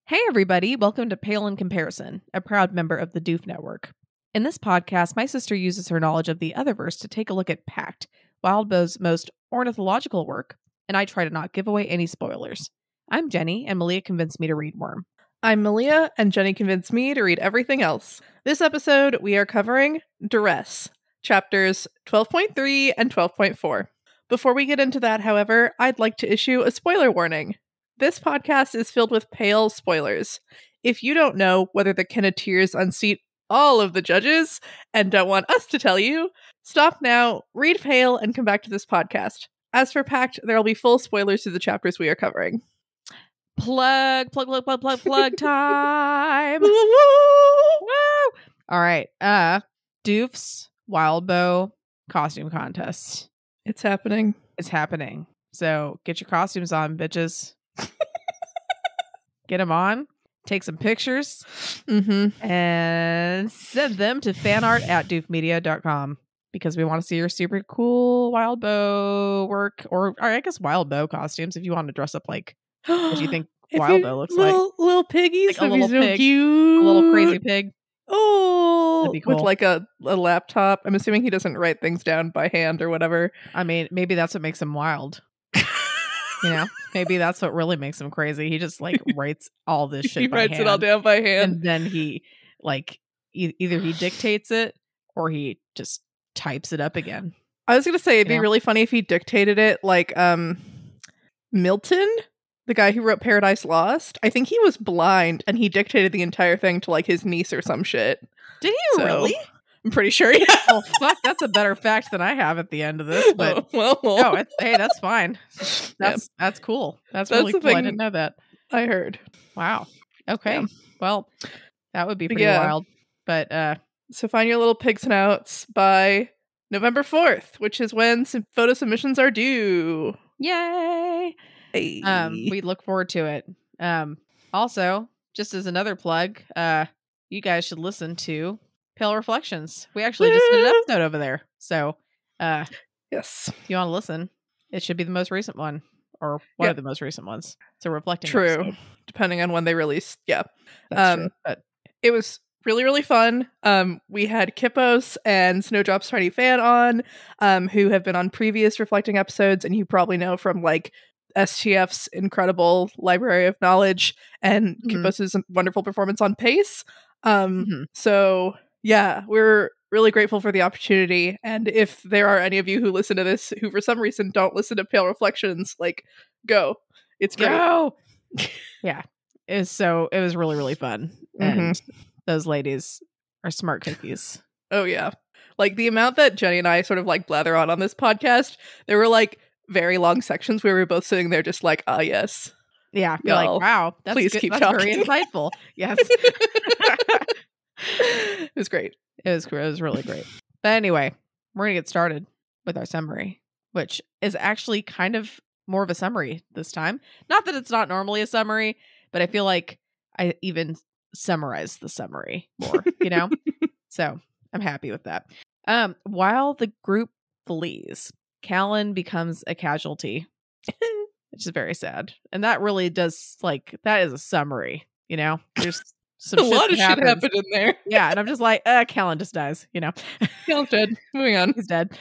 Hey everybody, welcome to Pale in Comparison, a proud member of the Doof Network. In this podcast, my sister uses her knowledge of the Otherverse to take a look at Pact, Wildbow's most ornithological work, and I try to not give away any spoilers. I'm Jenny, and Malia convinced me to read Worm. I'm Malia, and Jenny convinced me to read everything else. This episode, we are covering Duress, chapters 12.3 and 12.4. Before we get into that, however, I'd like to issue a spoiler warning. This podcast is filled with pale spoilers. If you don't know whether the Kenneteers unseat all of the judges and don't want us to tell you, stop now, read Pale, and come back to this podcast. As for Pact, there will be full spoilers to the chapters we are covering. Plug time! Woo! All right, Doof's Wildbow costume contest. It's happening. It's happening. So get your costumes on, bitches. Get them on, take some pictures, and send them to fanart@doofmedia.com because we want to see your super cool Wildbow work, or I guess Wildbow costumes if you want to dress up like what you think Wildbow looks like. Little piggies, like a little so pig, cute. A little crazy pig. Oh, that'd be cool. With like a laptop. I'm assuming he doesn't write things down by hand or whatever. I mean, maybe that's what makes him wild. You know, maybe that's what really makes him crazy. He just like writes all this shit. He by writes hand, it all down by hand, and then he like either he dictates it or he just types it up again. I was gonna say it'd be really funny if he dictated it like Milton, the guy who wrote Paradise Lost. I think he was blind and he dictated the entire thing to like his niece or some shit. Did he really? I'm pretty sure. Yeah. Oh fuck, that's a better fact than I have at the end of this. But hey, that's fine. That's cool. That's really cool. I didn't know that. I heard. Wow. Okay. Yeah. Well, that would be pretty wild. But so find your little pig snouts by November 4th, which is when some photo submissions are due. Yay! Hey. We look forward to it. Also, just as another plug, you guys should listen to Pale Reflections. We actually just did an episode over there. So, yes, if you want to listen, it should be the most recent one or one of the most recent ones. It's a reflecting episode. Depending on when they released. Yeah. That's true. But it was really, really fun. We had Kippos and Snowdrop's Tiny Fan on, who have been on previous reflecting episodes, and you probably know from like STF's incredible library of knowledge and Kippos's wonderful performance on Pace. So yeah, we're really grateful for the opportunity. And if there are any of you who listen to this who for some reason don't listen to Pale Reflections, like, go. It's great. Go! Yeah. It was really, really fun. And those ladies are smart cookies. Oh yeah. Like the amount that Jenny and I sort of like blather on this podcast, there were like very long sections where we were both sitting there just like, ah, yes. Yeah. You're like, wow, that's please good. Keep that's talking. Very insightful. Yes. It was great. It was really great. But anyway, we're going to get started with our summary, which is actually kind of more of a summary this time. Not that it's not normally a summary, but I feel like I even summarize the summary more, you know? So I'm happy with that. While the group flees, Callan becomes a casualty, which is very sad. And that really does, like, that is a summary, you know? There's some a lot of shit happened in there. Yeah, and I'm just like, Callan just dies, you know? Callan's dead. Moving on. He's dead.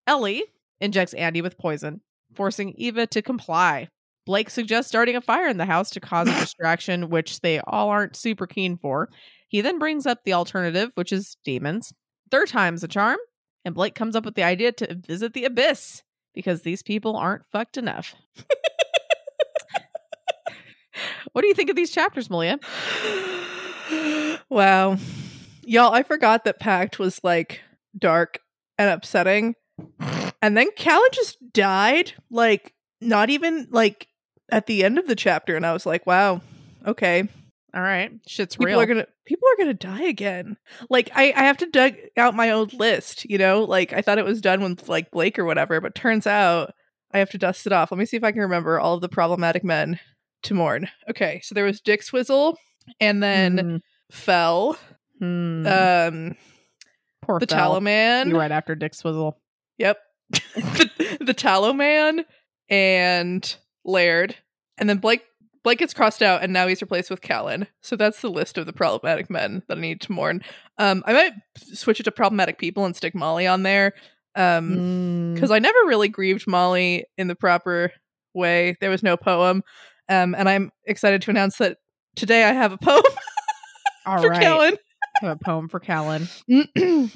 Ellie injects Andy with poison, forcing Eva to comply. Blake suggests starting a fire in the house to cause a distraction, which they all aren't super keen for. He then brings up the alternative, which is demons. Third time's a charm, and Blake comes up with the idea to visit the abyss, because these people aren't fucked enough. What do you think of these chapters, Malia? Wow. Y'all, I forgot that Pact was like dark and upsetting. And then Callan just died, like not even like at the end of the chapter, and I was like, wow, okay. All right. Shit's real. People are gonna die again. Like I have to dig out my old list, you know? Like I thought it was done with like Blake or whatever, but turns out I have to dust it off. Let me see if I can remember all of the problematic men to mourn. Okay, so there was Dick Swizzle, and then Fell. Poor the Fell. Tallow Man. You're right after Dick Swizzle. Yep. the Tallow Man and Laird. And then Blake Blake gets crossed out, and now he's replaced with Callan. So that's the list of the problematic men that I need to mourn. I might switch it to problematic people and stick Molly on there. Because I never really grieved Molly in the proper way. There was no poem. And I'm excited to announce that today I have a poem for Callan. I have a poem for Callan. Okay,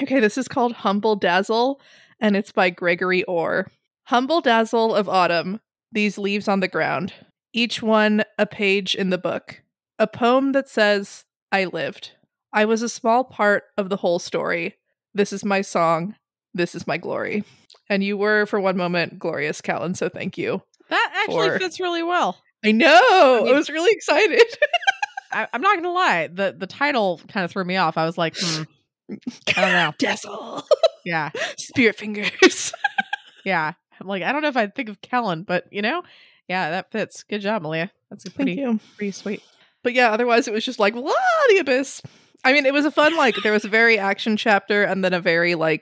this is called Humble Dazzle, and it's by Gregory Orr. Humble dazzle of autumn, these leaves on the ground, each one a page in the book. A poem that says, I lived. I was a small part of the whole story. This is my song. This is my glory. And you were, for one moment, glorious, Callan, so thank you. That actually fits really well. I know! I was really excited. I'm not gonna lie. The title kind of threw me off. I was like, I don't know. Dazzle. Yeah. Spirit fingers. Yeah. I'm like, I don't know if I'd think of Callan, but yeah, that fits. Good job, Malia. That's pretty sweet. But yeah, otherwise it was just like, la, the abyss. I mean, it was a fun, there was a very action chapter and then a very, we're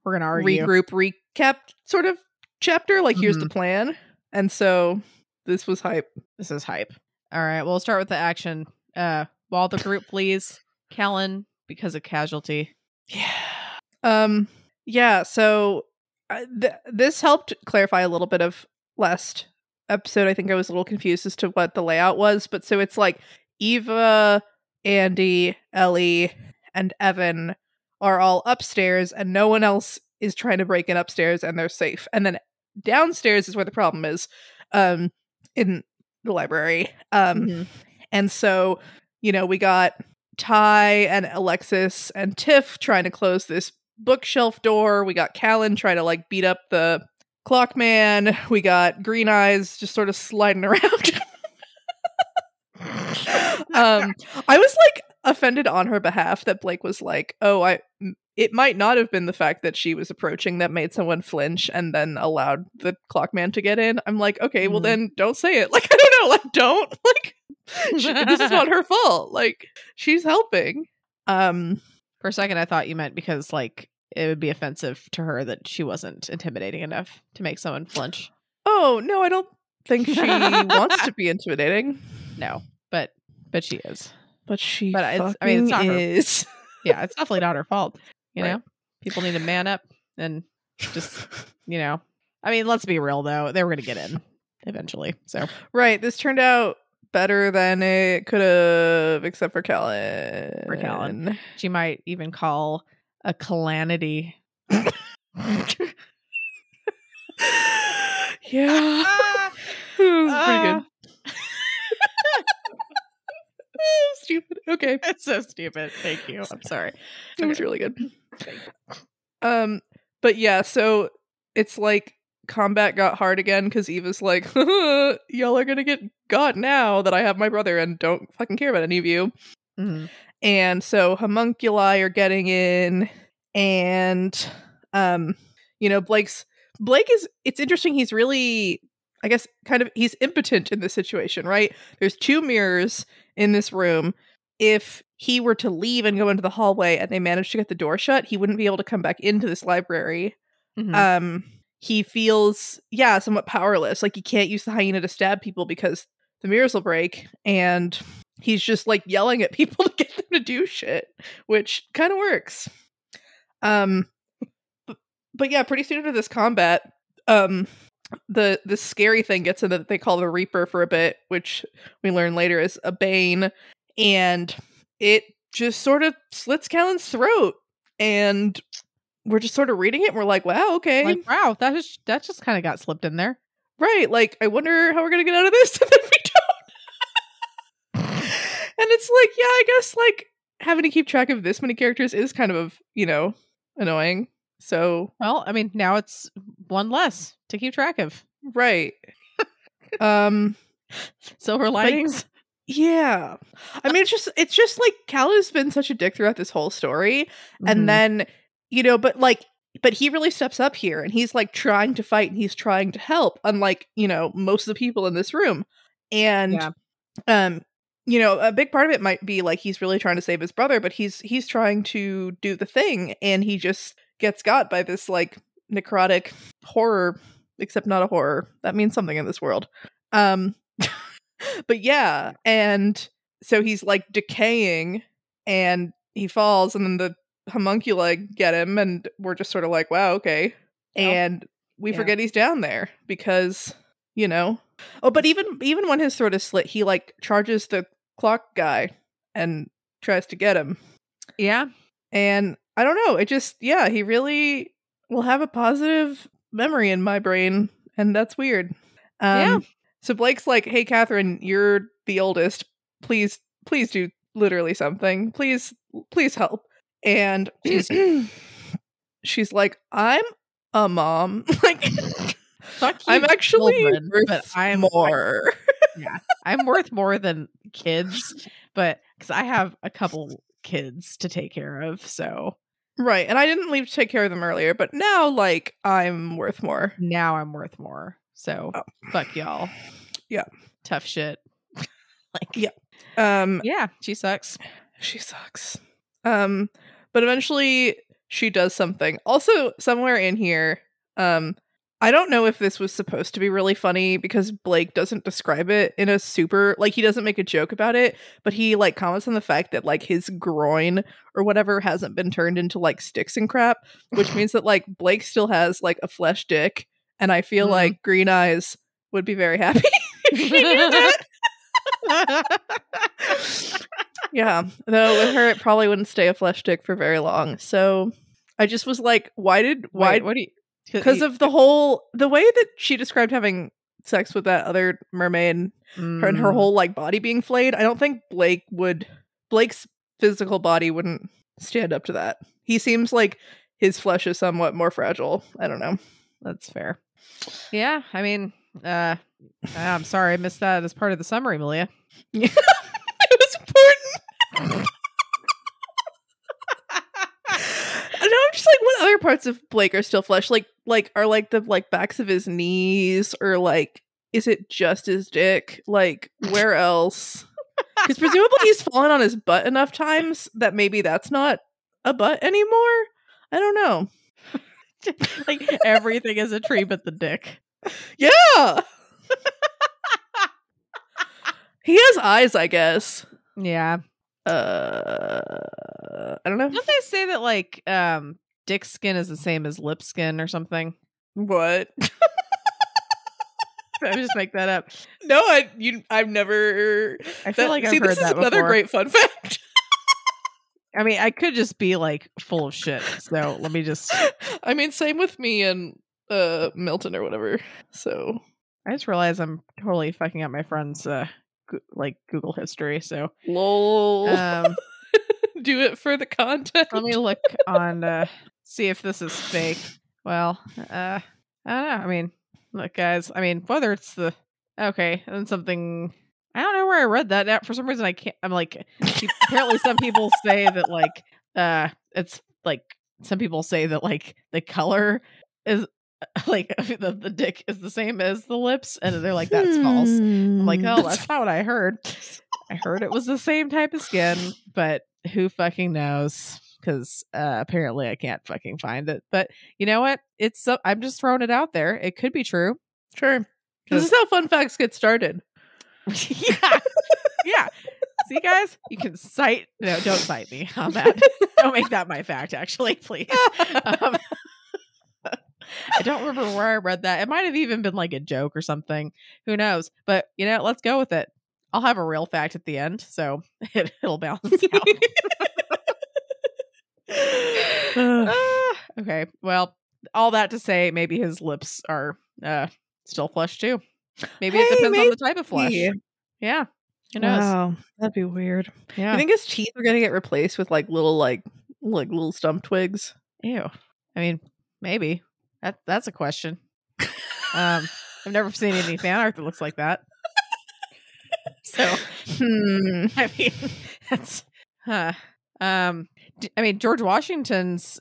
gonna argue. Regroup, recap sort of chapter. Here's the plan. And so this was hype. This is hype. All right, we'll start with the action. While the group flees Callan because of casualty. Yeah. Yeah, so this helped clarify a little bit of last episode. I think I was a little confused as to what the layout was, but so it's Eva, Andy, Ellie, and Evan are all upstairs, and no one else is trying to break in upstairs, and they're safe. And then downstairs is where the problem is, in the library. And so, we got Ty and Alexis and Tiff trying to close this bookshelf door. We got Callan trying to beat up the clock man. We got Green Eyes just sort of sliding around. I was offended on her behalf that Blake was it might not have been the fact that she was approaching that made someone flinch and then allowed the clock man to get in. I'm like, okay, well then don't say it. I don't know, don't this is not her fault. She's helping. For a second I thought you meant because it would be offensive to her that she wasn't intimidating enough to make someone flinch. Oh no, I don't think she wants to be intimidating. No, but she is. But she it's not is. Yeah, it's definitely not her fault. You know, people need to man up and just, let's be real though. They were going to get in eventually. So this turned out better than it could have, except for Callan. For Callan, she might even call a calamity. Yeah. It was pretty good. Stupid. Okay. It's so stupid. Thank you. I'm sorry. It was really good. But yeah, so it's combat got hard again because Eva's y'all are gonna get got now that I have my brother and don't fucking care about any of you. Mm-hmm. And so homunculi are getting in, and Blake is, it's interesting, he's really, I guess, he's impotent in this situation, right? There's 2 mirrors in this room. If he were to leave and go into the hallway and they managed to get the door shut, he wouldn't be able to come back into this library. Mm-hmm. He feels, somewhat powerless. He can't use the hyena to stab people because the mirrors will break, and he's just yelling at people to get them to do shit, which kind of works. But yeah, pretty soon into this combat, the scary thing gets in that they call the Reaper for a bit, which we learn later is a Bane, and it just sort of slits Callan's throat, and we're just sort of reading it and we're like, wow, okay. Wow, that just kind of got slipped in there. Right, I wonder how we're gonna get out of this, and then we don't. And it's yeah, I guess having to keep track of this many characters is kind of, annoying. So, well, now it's one less to keep track of. Right. Silver linings. Yeah. It's just Callan's been such a dick throughout this whole story. Mm-hmm. And then, but he really steps up here, and he's trying to fight and he's trying to help, unlike, most of the people in this room. And a big part of it might be he's really trying to save his brother, but he's trying to do the thing, and he just gets got by this necrotic horror, except not a horror. That means something in this world. But yeah, and so he's like decaying and he falls and then the homunculi get him and we're just sort of like, wow, okay. And we forget he's down there because, Oh, but even when his throat is slit, he like charges the clock guy and tries to get him. Yeah. And I don't know, it just, he really will have a positive memory in my brain, and that's weird. So Blake's like, hey, Catherine, you're the oldest. Please do literally something. Please help. And she's like, I'm a mom. Like, fuck you, I'm actually children, worth but I'm more. Yeah, I'm worth more than kids, but because I have a couple kids to take care of, so. Right, and I didn't leave to take care of them earlier, but now, like, I'm worth more. Now I'm worth more, so fuck y'all. Yeah. Tough shit. Like, yeah, she sucks. She sucks. But eventually she does something. Also, somewhere in here, I don't know if this was supposed to be really funny because Blake doesn't describe it in a super, like, he doesn't make a joke about it, but he like comments on the fact that like his groin or whatever hasn't been turned into like sticks and crap, which means that like Blake still has like a flesh dick, and I feel like Green Eyes would be very happy if she knew that. Yeah, though with her it probably wouldn't stay a flesh dick for very long. So I just was like, why what do you? Because of the way that she described having sex with that other mermaid, her and her whole like body being flayed, I don't think Blake's physical body wouldn't stand up to that. He seems like his flesh is somewhat more fragile. I don't know. That's fair. Yeah, I mean, I'm sorry I missed that as part of the summary, Malia. It was important. And I'm just like, what other parts of Blake are still flesh? Like are like the like backs of his knees, or like is it just his dick? Like where else? Because presumably he's fallen on his butt enough times that maybe that's not a butt anymore. I don't know. Like everything is a tree but the dick. Yeah. He has eyes, I guess. Yeah. I don't know. Don't they say that like dick skin is the same as lip skin or something? What? I just make that up. No, I've never. I feel like I've heard that before. Another great fun fact. I mean, I could just be like full of shit. So let me just. I mean, same with me and Milton or whatever. So I just realized I'm totally fucking up my friend's like Google history. So lol. Do it for the content. Let me look on see if this is fake. Well, I don't know. I mean, look, guys. I mean, whether it's the and something. I don't know where I read that. Now, for some reason, I can't. I'm like, apparently, some people say that like it's like some people say that like the color is like the dick is the same as the lips, and they're like that's false. I'm like, oh, that's not what I heard. I heard it was the same type of skin, but who fucking knows? Because apparently I can't fucking find it. But you know what? I'm just throwing it out there. It could be true. Sure. This is how fun facts get started. Yeah. See, guys, you can cite. No, don't cite me on that. Don't make that my fact. Actually, please. I don't remember where I read that. It might have even been like a joke or something. Who knows? But let's go with it. I'll have a real fact at the end, so it'll balance out. Okay. Well, all that to say, maybe his lips are still flesh too. Maybe it depends on the type of flesh. Yeah. Who knows? Wow, that'd be weird. Yeah. You think his teeth are gonna get replaced with like little stump twigs? Ew. I mean, maybe. That's a question. I've never seen any fan art that looks like that. So, I mean, that's, I mean, George Washington's,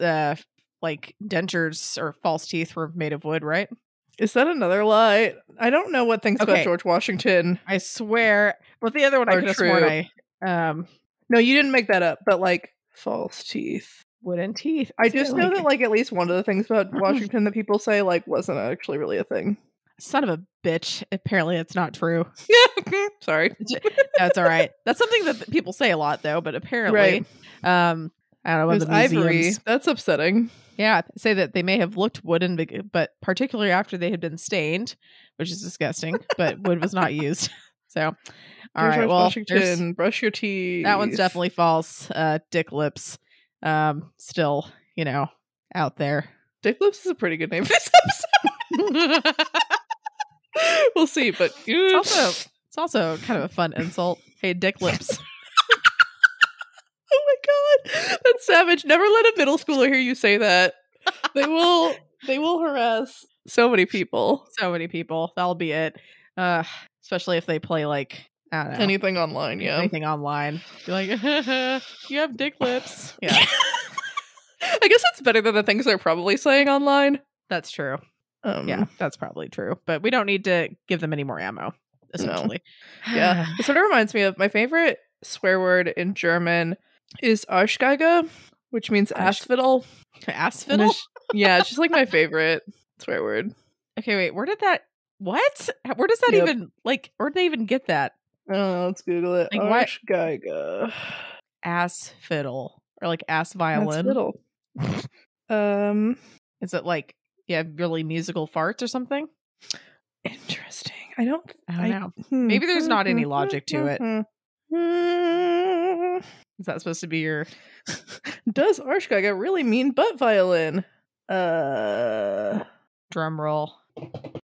like dentures or false teeth were made of wood, right? Is that another lie? I don't know what things about George Washington. I swear. But the other one I could have sworn no, you didn't make that up, but like false teeth. Wooden teeth. I just know that like at least one of the things about Washington that people say like wasn't actually really a thing. son of a bitch. Apparently, it's not true. Sorry. That's all right. That's something that people say a lot, though. But apparently, I don't know. It was The museums, ivory. That's upsetting. Yeah, say that they may have looked wooden, but particularly after they had been stained, which is disgusting. But wood was not used. So, all right. Well, Washington, brush your teeth. That one's definitely false. Dick Lips, still, out there. Dick Lips is a pretty good name for this episode. We'll see, but it's also kind of a fun insult. Hey, Dick Lips. Oh my god, that's savage. Never let a middle schooler hear you say that. They will harass so many people. That'll be it. Especially if they play like, I don't know, anything online. Yeah, anything online. Be like, you have dick lips. Yeah. I guess it's better than the things they're probably saying online. That's true. Yeah, that's probably true. But we don't need to give them any more ammo, essentially. No. Yeah. It sort of reminds me of my favorite swear word in German is Arschgeige, which means ass fiddle. Ass fiddle? Yeah, it's just like my favorite swear word. Okay, wait, where did that where does that even, like, where did they even get that? I don't know, let's Google it. Like, Arschgeige. Ass fiddle. Or like ass violin. Ass fiddle. Is it like, really musical farts or something? Interesting. I don't know. Maybe there's not any logic to it. Is that supposed to be your... Does Arschgeige really mean butt violin? Drum roll.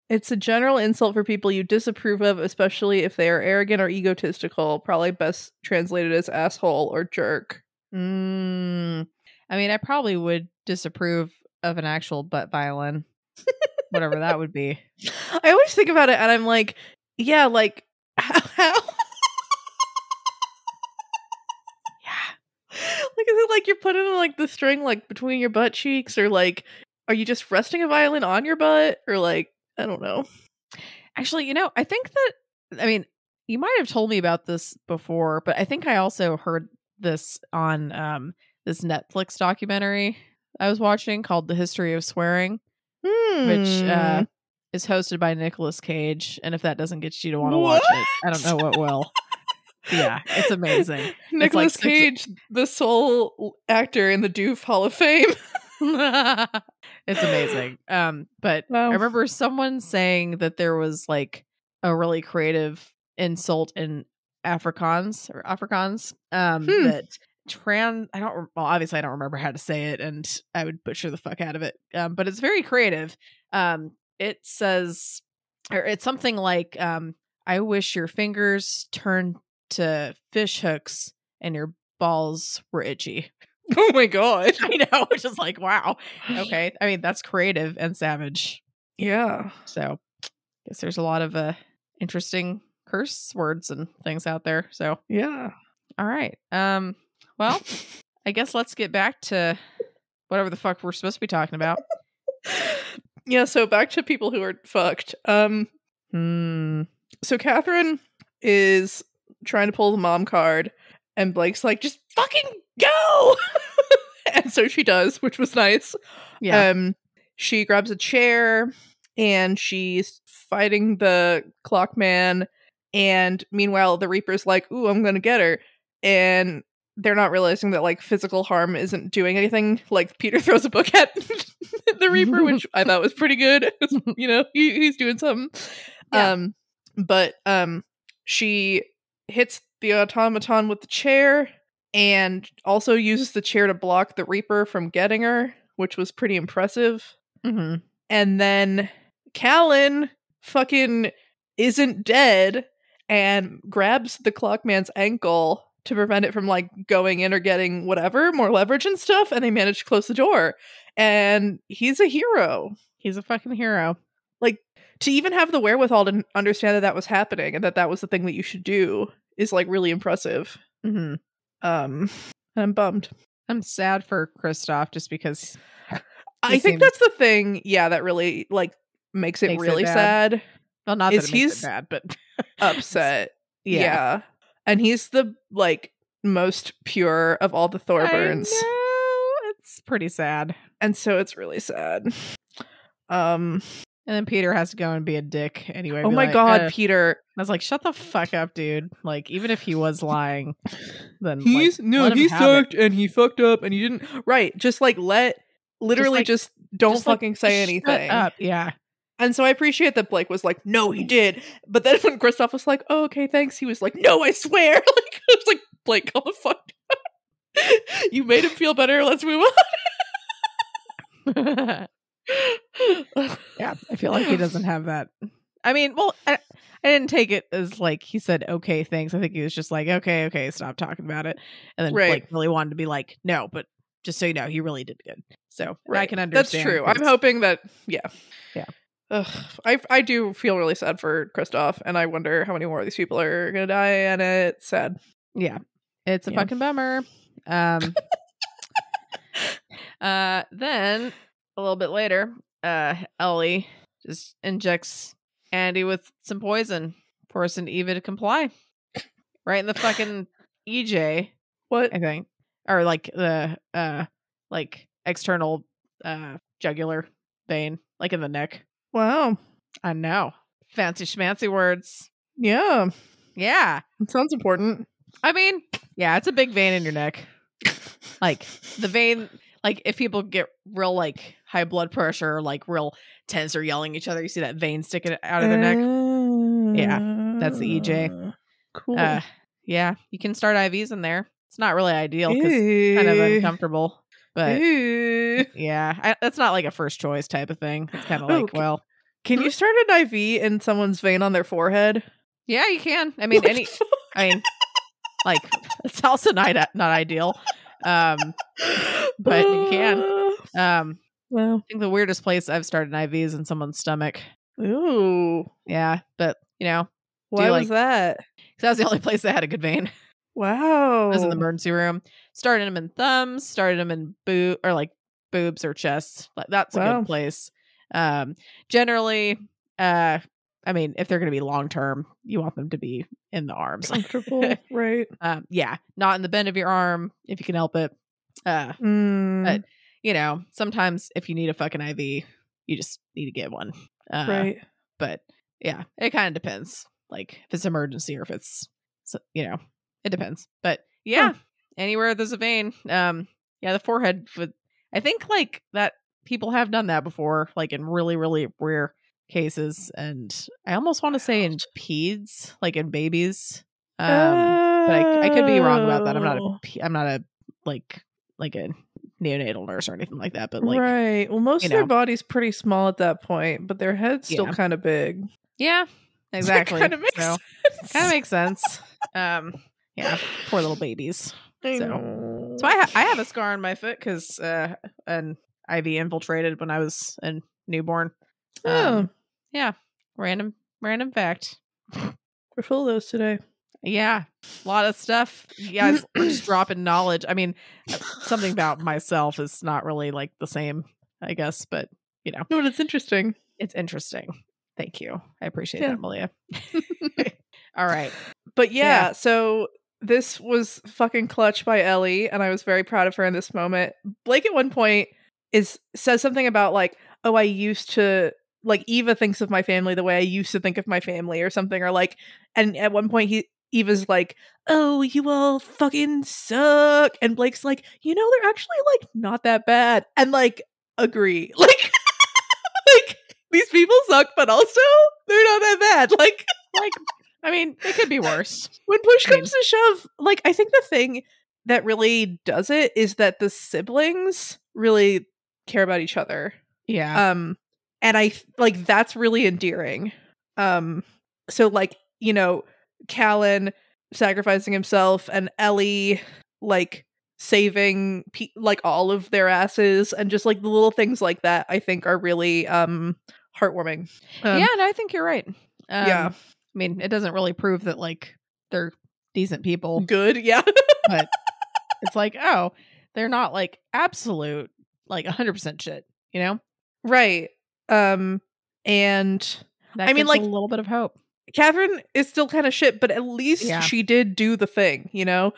It's a general insult for people you disapprove of, especially if they are arrogant or egotistical. Probably best translated as asshole or jerk. I mean, I probably would disapprove of an actual butt violin. Whatever that would be. I always think about it and I'm like, yeah, like, how? Like, is it like you're putting like the string like between your butt cheeks, or like, are you just resting a violin on your butt, or like, I don't know. Actually, I think you might have told me about this before, but I think I also heard this on this Netflix documentary I was watching called The History of Swearing, which is hosted by Nicolas Cage. And if that doesn't get you to want to watch it, I don't know what will. Yeah, it's amazing. Nicolas Cage, the sole actor in the Doof Hall of Fame. It's amazing. But wow. I remember someone saying that there was like a really creative insult in Afrikaans that obviously I don't remember how to say it, and I would butcher the fuck out of it. But it's very creative. It says, or it's something like, I wish your fingers turned to fish hooks and your balls were itchy. Oh my god. I know, which is like, wow. Okay. I mean, that's creative and savage. Yeah. So I guess there's a lot of interesting curse words and things out there. So yeah. All right. Well, I guess let's get back to whatever the fuck we're supposed to be talking about. Yeah, so back to people who are fucked. So Catherine is trying to pull the mom card, and Blake's like, just fucking go! And so she does, which was nice. Yeah. She grabs a chair, and she's fighting the clock man, and meanwhile, the Reaper's like, ooh, I'm gonna get her. And they're not realizing that, like, physical harm isn't doing anything. Like, Peter throws a book at the Reaper, which I thought was pretty good. He's doing something. Yeah. But she hits the automaton with the chair, and also uses the chair to block the Reaper from getting her, which was pretty impressive. Mm-hmm. And then Callan fucking isn't dead and grabs the clockman's ankle to prevent it from, like, going in or getting whatever, more leverage and stuff, and they manage to close the door. And he's a hero. He's a fucking hero. Like, to even have the wherewithal to understand that that was happening and that that was the thing that you should do is, like, really impressive. Mm-hmm. I'm bummed. I'm sad for Kristoff just because I think that's the thing, yeah, that really, like, makes it really sad. Well, not that it makes it bad, but upset. Yeah. And he's the, like, most pure of all the Thorburns. I know. It's pretty sad. And so it's really sad. And then Peter has to go and be a dick anyway. Oh be my like, god, Peter. I was like, shut the fuck up, dude. Like, even if he was lying, then He let him have sucked and he fucked up and he didn't. Right. Just like just don't fucking say anything. Shut up. Yeah. And so I appreciate that Blake was like, no, he did. But then when Kristoff was like, oh, okay, thanks, he was like, no, I swear. Like, I was like, Blake, calm the fuck down. You made him feel better. Let's move on. Yeah, I feel like he doesn't have that. I mean, well, I didn't take it as like he said, okay, thanks. I think he was just like, okay, stop talking about it. And then Blake really wanted to be like, no, but just so you know, he really did good. So I can understand. That's true. I'm hoping that, yeah. Ugh, I do feel really sad for Kristoff, and I wonder how many more of these people are gonna die, and it's sad. Yeah, it's a fucking bummer. Then a little bit later, Ellie just injects Andy with some poison, forcing Eva to comply. Right in the fucking EJ. What? I think. Or like the like external jugular vein, like in the neck. Wow. I know. Fancy schmancy words. Yeah. Yeah. It sounds important. I mean, yeah, it's a big vein in your neck. Like the vein, like if people get real like high blood pressure or like real tense or yelling at each other, you see that vein sticking out of their neck. Yeah, that's the EJ. Cool. Yeah, you can start IVs in there. It's not really ideal because it's kind of uncomfortable. But yeah, that's not like a first choice type of thing. It's kind of like, well, can you start an IV in someone's vein on their forehead? Yeah, you can. I mean, like it's also not ideal. But you can. Well, I think the weirdest place I've started an IV is in someone's stomach. Ooh. Yeah, but you know, why was that? Because that was the only place that had a good vein. Wow. I was in the emergency room. Started them in thumbs, started them in boobs or chests. That's a good place. Generally, I mean, if they're going to be long term, you want them to be in the arms. Comfortable, right? Yeah, not in the bend of your arm if you can help it. But you know, sometimes if you need a fucking IV, you just need to get one. Right. But yeah, it kind of depends. Like if it's emergency or if it's, you know, it depends. But yeah, anywhere there's a vein. Yeah, the forehead. I think like that people have done that before, like in really, really rare cases. And I almost want to say in peds, like in babies. But I could be wrong about that. I'm not a like a neonatal nurse or anything like that. But like, right. Well, most of their body's pretty small at that point, but their head's still kind of big. Yeah, exactly. Kind of makes sense. Yeah, poor little babies. So I have a scar on my foot because an IV infiltrated when I was a newborn. Yeah, random fact. We're full of those today. Yeah, a lot of stuff. You guys are just dropping knowledge. I mean, something about myself is not really like the same, I guess, but you know. No, but it's interesting. It's interesting. Thank you. I appreciate that, Malia. All right. But yeah, so this was fucking clutch by Ellie, and I was very proud of her in this moment. Blake at one point says something about like, oh, I used to, like, Eva thinks of my family the way I used to think of my family or something, or like, and at one point Eva's like, oh, you all fucking suck, and Blake's like, you know, they're actually like not that bad, and like agree, like like these people suck, but also they're not that bad, like I mean, it could be worse. When push comes to shove, like, I think the thing that really does it is that the siblings really care about each other. Yeah. And I like that's really endearing. So like, you know, Callan sacrificing himself and Ellie like saving like all of their asses, and just like the little things like that I think are really heartwarming. Yeah, no, I think you're right. Yeah. I mean, it doesn't really prove that like they're decent people. Good, yeah. But it's like, oh, they're not like absolute like 100% shit, you know? Right. And that I mean, like, a little bit of hope. Catherine is still kind of shit, but at least she did do the thing, you know?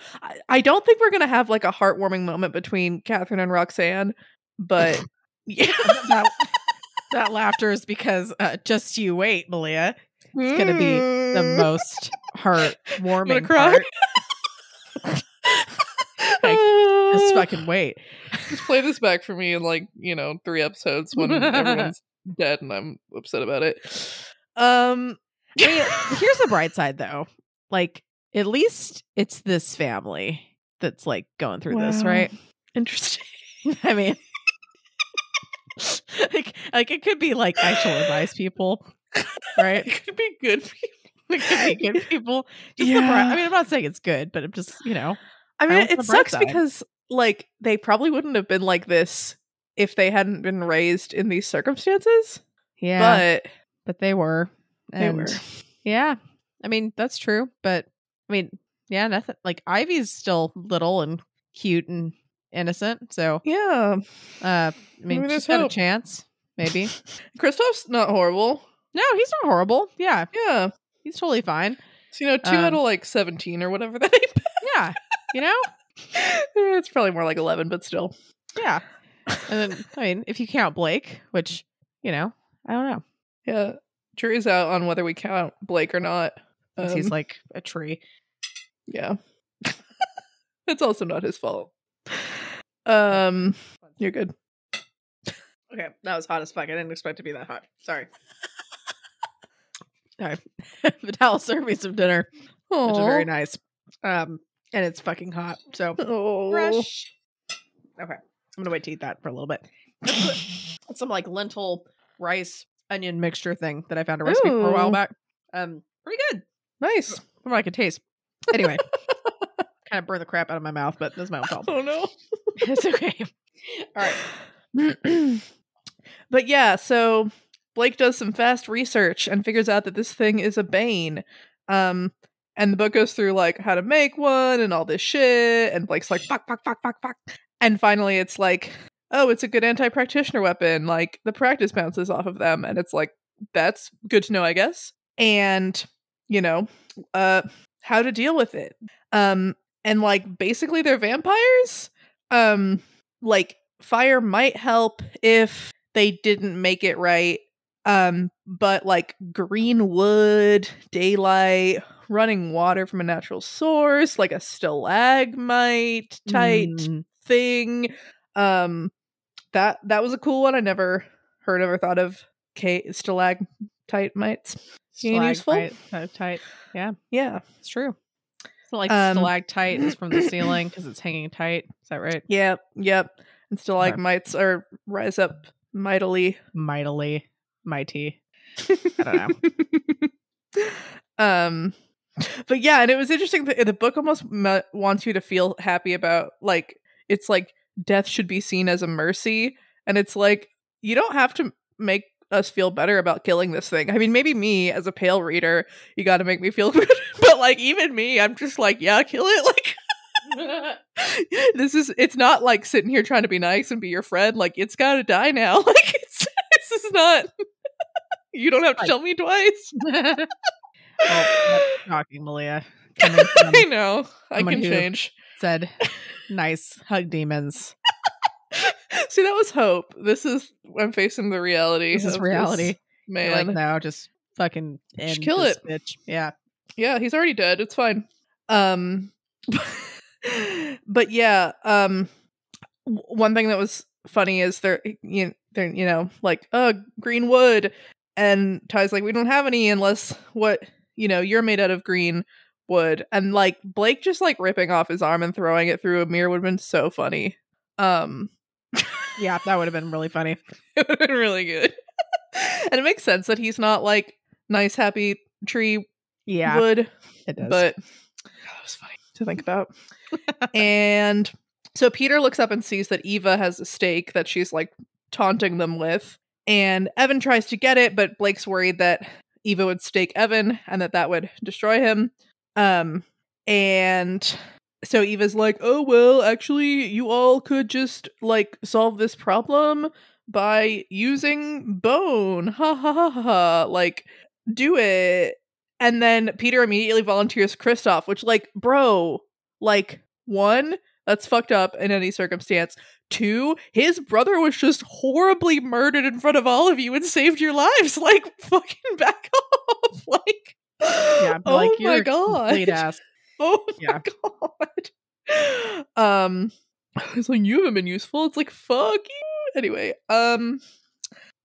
I don't think we're gonna have like a heartwarming moment between Catherine and Roxanne, but yeah. That laughter is because just you wait, Malia. It's gonna be the most heartwarming cry. part. Like, just fucking wait. Just play this back for me in 3 episodes when everyone's dead and I'm upset about it. I mean, here's the bright side though. Like, at least it's this family that's like going through this, right? Interesting. I mean, like it could be like actual advice people, right? It could be good people. It could be good people. Just I mean, I'm not saying it's good, but I'm just, I mean, it sucks because like they probably wouldn't have been like this if they hadn't been raised in these circumstances. Yeah, but they were. They were. Yeah, I mean that's true, but I mean, yeah, nothing. Like Ivy's still little and cute and innocent, so yeah. I mean, she's got a chance, maybe. Kristoff's not horrible. No, he's not horrible. Yeah, yeah, he's totally fine. So 2 out of 17 or whatever that is. Yeah, it's probably more like 11, but still. Yeah, and then I mean, if you count Blake, which I don't know. Yeah, jury's out on whether we count Blake or not. He's like a tree. Yeah, it's also not his fault. You're good. Okay, that was hot as fuck. I didn't expect it to be that hot. Sorry. Sorry. Vidal served me some dinner, which is very nice. And it's fucking hot. So fresh. Okay, I'm gonna wait to eat that for a little bit. It's some like lentil rice onion mixture thing that I found a recipe for a while back. Pretty good. Nice. From what I could taste. Anyway, kind of burned the crap out of my mouth, but that's my own fault. Oh no. It's okay. All right. But yeah, so Blake does some fast research and figures out that this thing is a bane. And the book goes through like how to make one and all this shit. And Blake's like, fuck. And finally it's like, oh, it's a good anti-practitioner weapon. Like the practice bounces off of them. And it's like, that's good to know, I guess. And, how to deal with it. And like basically they're vampires. Like fire might help if they didn't make it right. But like green wood, daylight, running water from a natural source, like a stalagmite type thing. That was a cool one. I never heard of or thought of stalagmite mites being useful. Tight. Yeah. Yeah. It's true. So like stalactite is from the ceiling because it's hanging tight. Is that right? Yep. And stalagmites are rise up mighty. I don't know. But yeah, and it was interesting. The book almost wants you to feel happy about like it's like death should be seen as a mercy, and it's like you don't have to make us feel better about killing this thing. I mean, maybe me as a pale reader, you got to make me feel good, but like even me, I'm just like, yeah, kill it. Like it's not like sitting here trying to be nice and be your friend. Like it's got to die now. Like this is not. You don't have to tell me twice. Oh, shocking, Malia. I know. I can change. Said, nice hug demons. See, that was hope. I'm facing the reality. This is reality. This, man. You're like, no, just fucking end kill this it. bitch. Yeah. Yeah, he's already dead. It's fine. But yeah, one thing that was funny is they're like, green wood. And Ty's like, we don't have any unless you're made out of green wood. And like Blake just like ripping off his arm and throwing it through a mirror would have been so funny. Yeah, that would have been really funny. It would have been really good. And it makes sense that he's not like nice, happy tree wood. It does. But that was funny to think about. And so Peter looks up and sees that Eva has a stake that she's like taunting them with. And Evan tries to get it, but Blake's worried that Eva would stake Evan and that would destroy him. And so Eva's like, oh, well, actually, you all could just, like, solve this problem by using bone. Ha ha ha ha. Like, do it. And then Peter immediately volunteers Kristoff, which, like, bro, like, one, That's fucked up in any circumstance. 2, his brother was just horribly murdered in front of all of you and saved your lives. Like, fucking back off. Like, Yeah, oh like, my you're a god. complete ass. Oh Yeah. my god. It's like, you haven't been useful. It's like, fuck you. Anyway,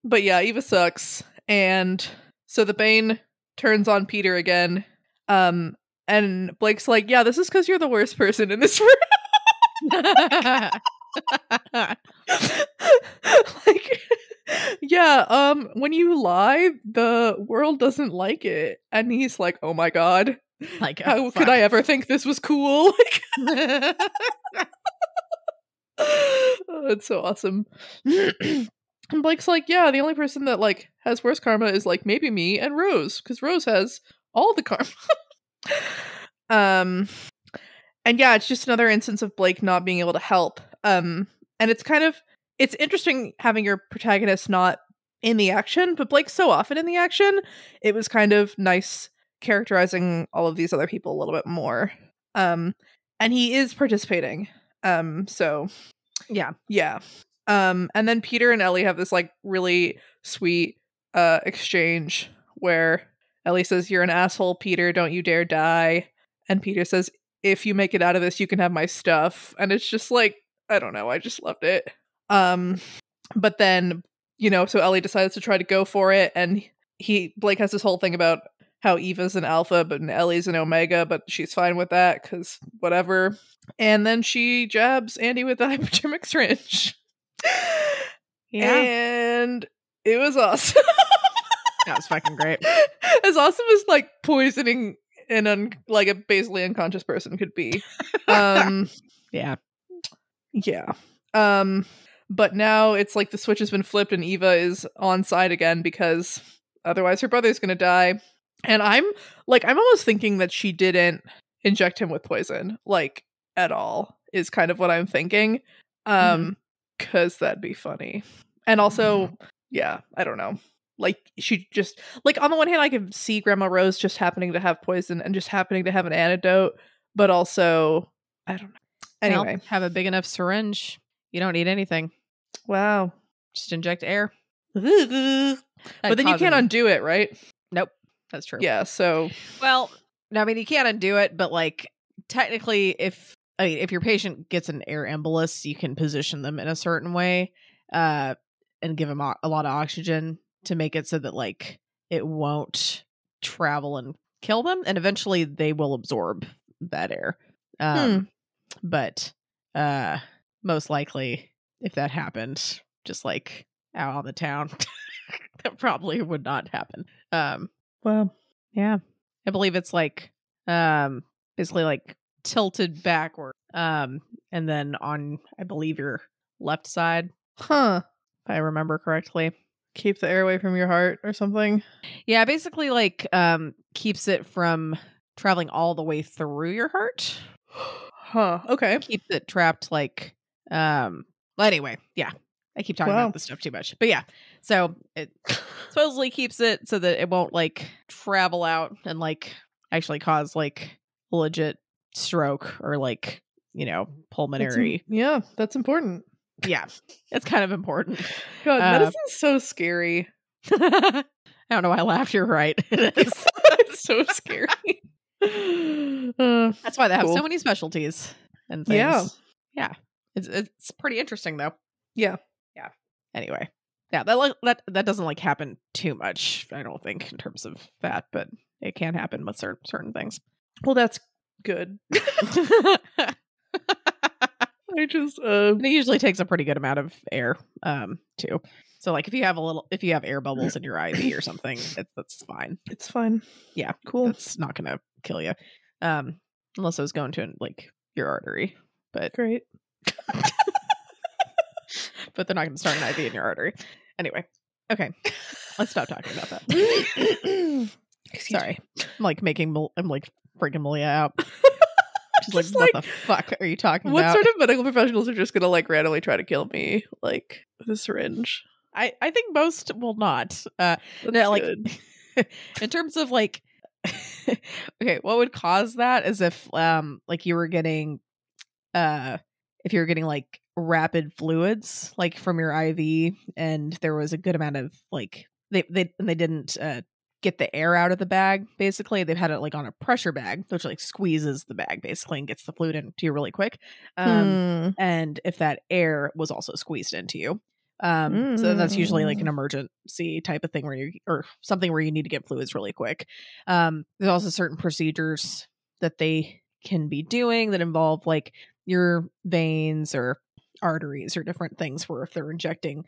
but yeah, Eva sucks. And so the Bane turns on Peter again. And Blake's like, yeah, this is because you're the worst person in this room. Like, yeah, when you lie, the world doesn't like it. And he's like, oh my god. Like, how could I ever think this was cool? Like, oh, it's so awesome. And Blake's like, yeah, the only person that like has worse karma is like maybe me and Rose, because Rose has all the karma. And yeah, it's just another instance of Blake not being able to help. And it's interesting having your protagonist not in the action, but Blake's so often in the action, it was kind of nice characterizing all of these other people a little bit more. And he is participating. So yeah. And then Peter and Ellie have this like really sweet exchange where Ellie says, "You're an asshole, Peter, don't you dare die." And Peter says, "If you make it out of this, you can have my stuff." And it's just like, I don't know, I just loved it. But then, so Ellie decides to try to go for it, and Blake has this whole thing about how Eva's an alpha, but Ellie's an omega, but she's fine with that, because whatever. And then she jabs Andy with the hypodermic syringe. Yeah. And it was awesome. That was fucking great. As awesome as like poisoning like a basically unconscious person could be. Yeah. But now it's like the switch has been flipped and Eva is on side again because otherwise her brother's gonna die. And I'm almost thinking that she didn't inject him with poison, like, at all, is kind of what I'm thinking. Because that'd be funny. And also, yeah, I don't know. Like, she just, like, on the one hand, I could see Grandma Rose just happening to have poison and just happening to have an antidote, but also, I don't know. Anyway. Well, have a big enough syringe. You don't need anything. Wow. Just inject air. But then you can't undo it, right? Nope. That's true. Yeah, so. Well, I mean, you can't undo it, but like, technically, if your patient gets an air embolus, you can position them in a certain way and give them a lot of oxygen to make it so that like it won't travel and kill them, and eventually they will absorb that air. But most likely, if that happened, just like out on the town, that probably would not happen. Well, yeah, I believe it's like basically like tilted backward, and then on, I believe, your left side, if I remember correctly. Keep the air away from your heart or something. Yeah, basically like keeps it from traveling all the way through your heart. Okay. Keeps it trapped, like well, anyway, yeah. I keep talking about this stuff too much. But yeah. So it supposedly keeps it so that it won't like travel out and like actually cause like legit stroke or like, pulmonary. That's important. Yeah. It's kind of important. God, medicine's so scary. I don't know why I laughed. You're right. It is. It's so scary. That's why they have so many specialties and things. Yeah. It's pretty interesting though. Yeah. Anyway, yeah, that doesn't like happen too much, I don't think, in terms of that, but it can happen with certain things. Well, that's good. I just it usually takes a pretty good amount of air too. So like if you have air bubbles in your IV or something, that's fine. It's fine. Yeah, cool. It's not gonna kill you, unless it was going to like your artery. But great. But they're not going to start an IV in your artery. Anyway, okay, let's stop talking about that. Sorry, I'm like freaking Malia out. She's like, what the fuck are you talking about? What sort of medical professionals are just going to like randomly try to kill me like with a syringe? I think most will not. No, like in terms of like, okay, what would cause that is if like you were getting if you're getting like rapid fluids like from your IV and there was a good amount of like they didn't get the air out of the bag, basically they've had it like on a pressure bag which like squeezes the bag basically and gets the fluid into you really quick, and if that air was also squeezed into you, so that's usually like an emergency type of thing where you or something where you need to get fluids really quick. There's also certain procedures that they can be doing that involve like your veins or arteries or different things where if they're injecting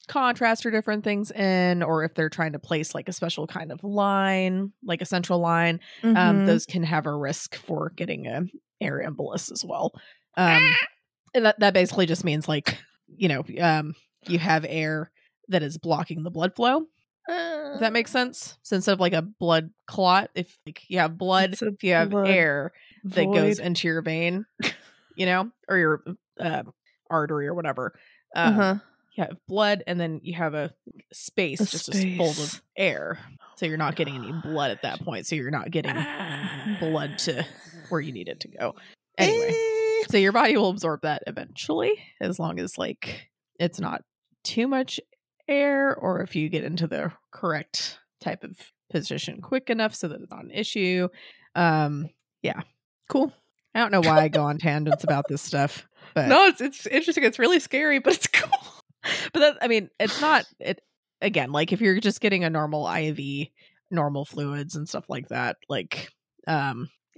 contrast or different things in, or if they're trying to place like a special kind of line, like a central line, those can have a risk for getting a air embolus as well. And that basically just means like, you have air that is blocking the blood flow. If that makes sense. So instead of like a blood clot, if like you have blood, if you have air that goes into your vein, or your artery or whatever, you have blood and then you have a space full of air. So you're not getting any blood at that point. So you're not getting blood to where you need it to go. Anyway, so your body will absorb that eventually, as long as like it's not too much air, or if you get into the correct type of position quick enough so that it's not an issue. Yeah, cool. I don't know why I go on tangents about this stuff, but no, it's interesting. It's really scary, but it's cool. But it's not it again. Like if you're just getting a normal IV, normal fluids and stuff like that, like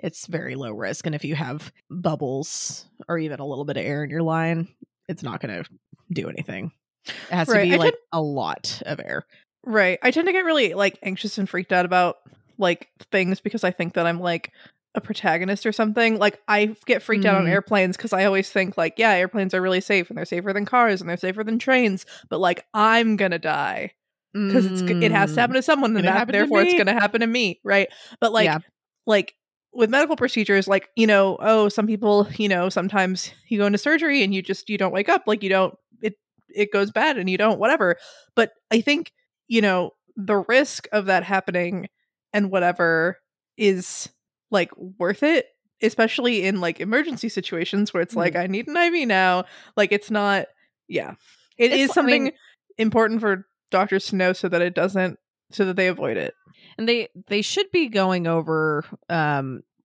it's very low risk. And if you have bubbles or even a little bit of air in your line, it's not going to do anything. It has to be like a lot of air. Right. I tend to get really like anxious and freaked out about like things because I think that I'm like a protagonist or something. Like I get freaked out on airplanes because I always think like, yeah, airplanes are really safe and they're safer than cars and they're safer than trains. But like I'm gonna die because it has to happen to someone, and that therefore it's gonna happen to me, right? But like with medical procedures, like some people, sometimes you go into surgery and you don't wake up, like it goes bad and you don't whatever. But I think the risk of that happening and whatever is like worth it, especially in like emergency situations where it's like I need an IV now. Like it's not, it is something important for doctors to know so that they avoid it. And they should be going over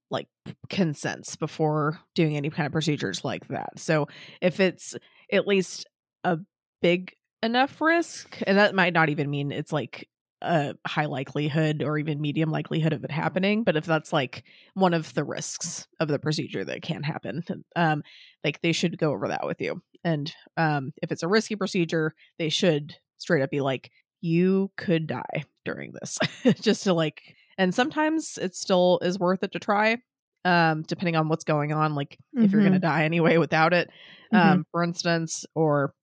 like consents before doing any kind of procedures like that. So if it's at least a big enough risk, and that might not even mean it's like a high likelihood or even medium likelihood of it happening, but if that's like one of the risks of the procedure that can happen, like they should go over that with you. And if it's a risky procedure, they should straight up be like, you could die during this. Just to like, and sometimes it still is worth it to try, depending on what's going on, like if you're gonna die anyway without it, for instance. Or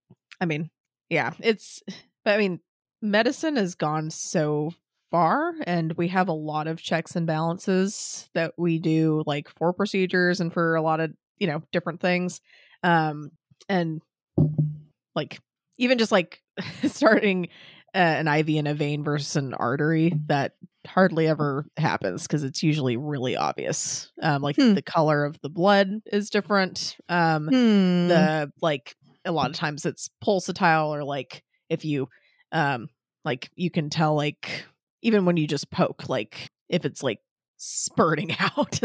medicine has gone so far, and we have a lot of checks and balances that we do like for procedures and for a lot of different things, and like even just like starting an IV in a vein versus an artery, that hardly ever happens because it's usually really obvious. Like the color of the blood is different. The like a lot of times it's pulsatile, or like if you like you can tell, like even when you just poke, like if it's like spurting out,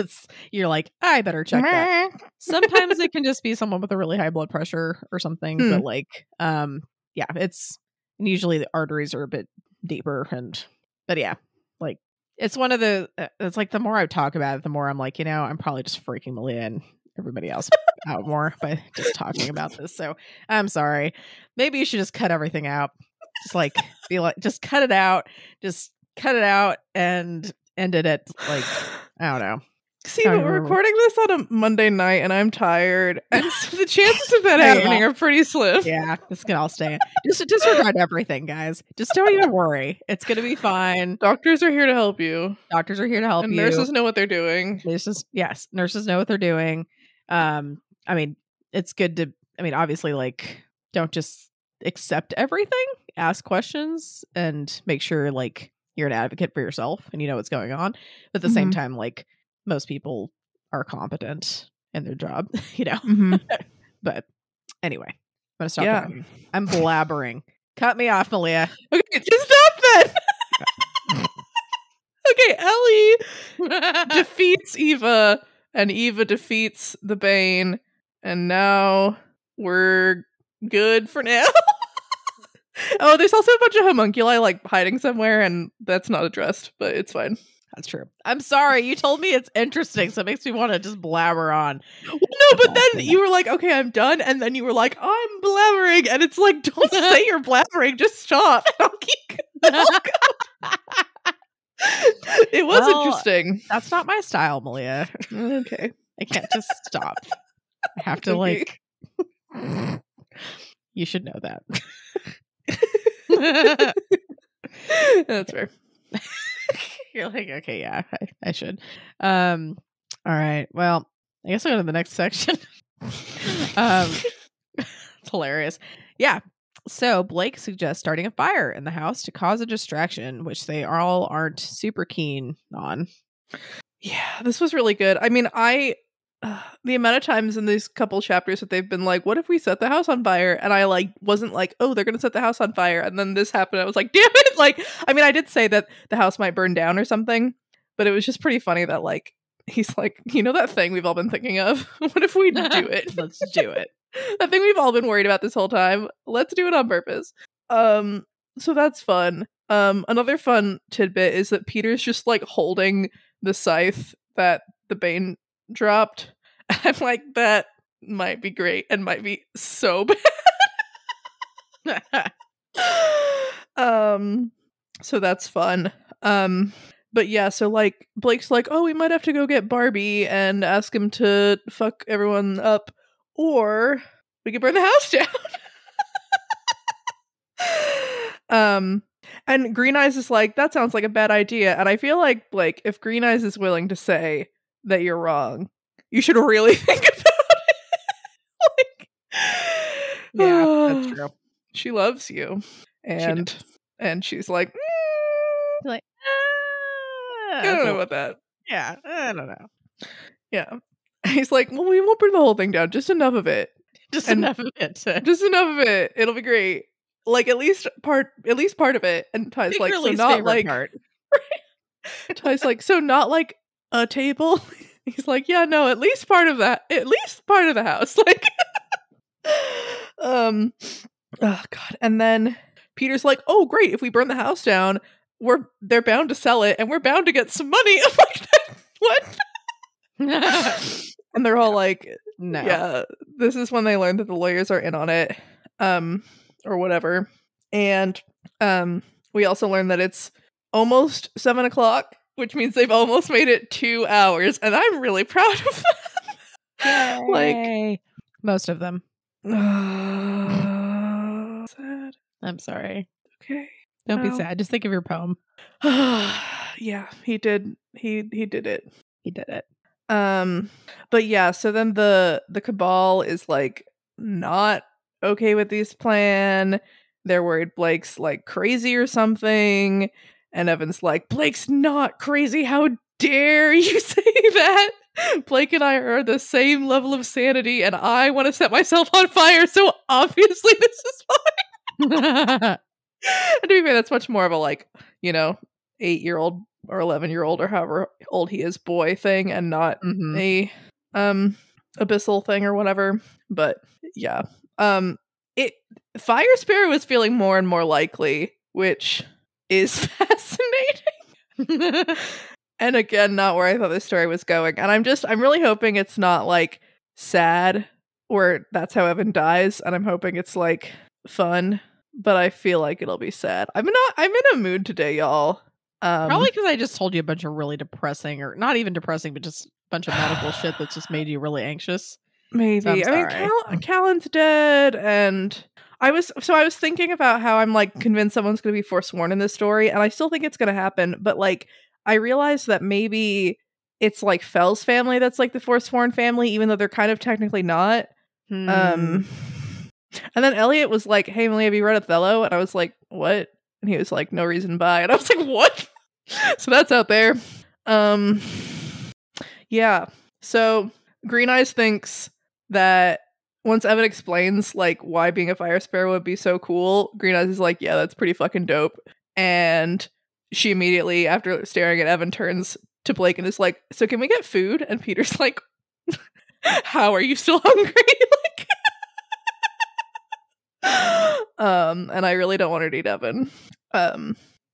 you're like, I better check that. Sometimes it can just be someone with a really high blood pressure or something, but like it's usually the arteries are a bit deeper. But like it's one of the it's like the more I talk about it, the more I'm like, I'm probably just freaking Malia and everybody else out more by just talking about this. So I'm sorry. Maybe you should just cut everything out. Just like be like, just cut it out and end it at like, I don't know. See, but we're recording this on a Monday night and I'm tired. And so the chances of that happening are pretty slim. Yeah, this can all stay. Just disregard everything, guys. Just don't even worry. It's going to be fine. Doctors are here to help you. And nurses know what they're doing. Nurses know what they're doing. It's good to, obviously, like, don't just accept everything. Ask questions and make sure, like, you're an advocate for yourself and you know what's going on. But at the same time, like, most people are competent in their job, Mhm. But anyway, I'm gonna stop Yeah. talking. I'm blabbering. Cut me off, Malia. Okay, just stop then. Okay, Ellie defeats Eva, and Eva defeats the Bane, and now we're good for now. Oh, there's also a bunch of homunculi like hiding somewhere, and that's not addressed, but it's fine. That's true. I'm sorry. You told me it's interesting, so it makes me want to just blabber on. Well, no, but then you were like, okay, I'm done. And then you were like, I'm blabbering. And it's like, don't say you're blabbering. Just stop. I'll keep It was interesting. That's not my style, Malia. Okay. I can't just stop. I have to like... You should know that. That's fair. You're like, okay, yeah, I should. All right. Well, I guess I'll go to the next section. It's hilarious. Yeah. So Blake suggests starting a fire in the house to cause a distraction, which they all aren't super keen on. Yeah, this was really good. I mean, the amount of times in these couple chapters that they've been like, what if we set the house on fire? And I like wasn't like, oh, they're gonna set the house on fire. And then this happened. I was like, damn it. Like, I mean, I did say that the house might burn down or something, but it was just pretty funny that like he's like, that thing we've all been thinking of. What if we do it? Let's do it. That thing we've all been worried about this whole time. Let's do it on purpose. So that's fun. Another fun tidbit is that Peter's just like holding the scythe that the Bane dropped. I'm like, that might be great and might be so bad. So that's fun. But yeah, so like Blake's like, oh, we might have to go get Barbie and ask him to fuck everyone up, or we could burn the house down. And Green Eyes is like, that sounds like a bad idea. And I feel like Blake, if Green Eyes is willing to say that you're wrong, you should really think about it. Yeah, that's true. She loves you, and she's like, like, I don't know about that. Yeah, I don't know. Yeah, he's like, well, we won't burn the whole thing down, just enough of it. Just enough of it. Just enough of it. It'll be great. Like at least part of it. And Ty's like, so not like part. Ty's like, so not like a table. He's like, yeah, no, at least part of that. At least part of the house. Like, oh god. And then Peter's like, oh great, if we burn the house down, they're bound to sell it, and we're bound to get some money. I'm like, what? And they're all like, no. Yeah, this is when they learn that the lawyers are in on it, or whatever. And we also learn that it's almost 7:00, which means they've almost made it 2 hours, and I'm really proud of them. Like most of them. Sad. I'm sorry. Okay. Don't be sad. Just think of your poem. Yeah, he did. He did it. He did it. But yeah, so then the cabal is like not okay with this plan. They're worried Blake's like crazy or something. And Evan's like, Blake's not crazy. How dare you say that? Blake and I are the same level of sanity, and I want to set myself on fire, so obviously this is fine. And to be fair, that's much more of a 8-year-old or 11-year-old or however old he is boy thing, and not a abyssal thing or whatever. But yeah. Fire Spirit was feeling more and more likely, which is fascinating. And again, not where I thought this story was going. And I'm really hoping it's not like sad, where that's how Evan dies, and I'm hoping it's like fun, but I feel like it'll be sad. I'm in a mood today, y'all. Probably because I just told you a bunch of really depressing, or not even depressing, but just a bunch of medical shit that's just made you really anxious. Maybe. So I mean, Callan's dead, and I was thinking about how I'm like convinced someone's going to be forsworn in this story, and I still think it's going to happen, but like I realized that maybe it's like Fell's family that's like the forsworn family, even though they're kind of technically not. And then Elliot was like, hey, Malia, have you read Othello? And I was like, what? And he was like, no reason by. And I was like, what? So that's out there. Yeah. So Green Eyes thinks that once Evan explains like why being a fire sparrow would be so cool, Green Eyes is like, yeah, that's pretty fucking dope. And she immediately, after staring at Evan, turns to Blake and is like, so can we get food? And Peter's like, how are you still hungry? And I really don't want her to eat Evan.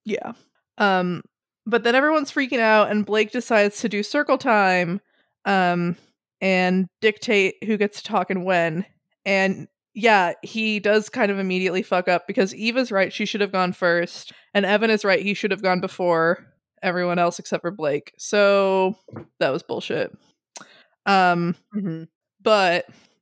Yeah. But then everyone's freaking out and Blake decides to do circle time and dictate who gets to talk and when. And yeah, he does kind of immediately fuck up because Eva's right, she should have gone first, and Evan is right, he should have gone before everyone else except for Blake. So that was bullshit. But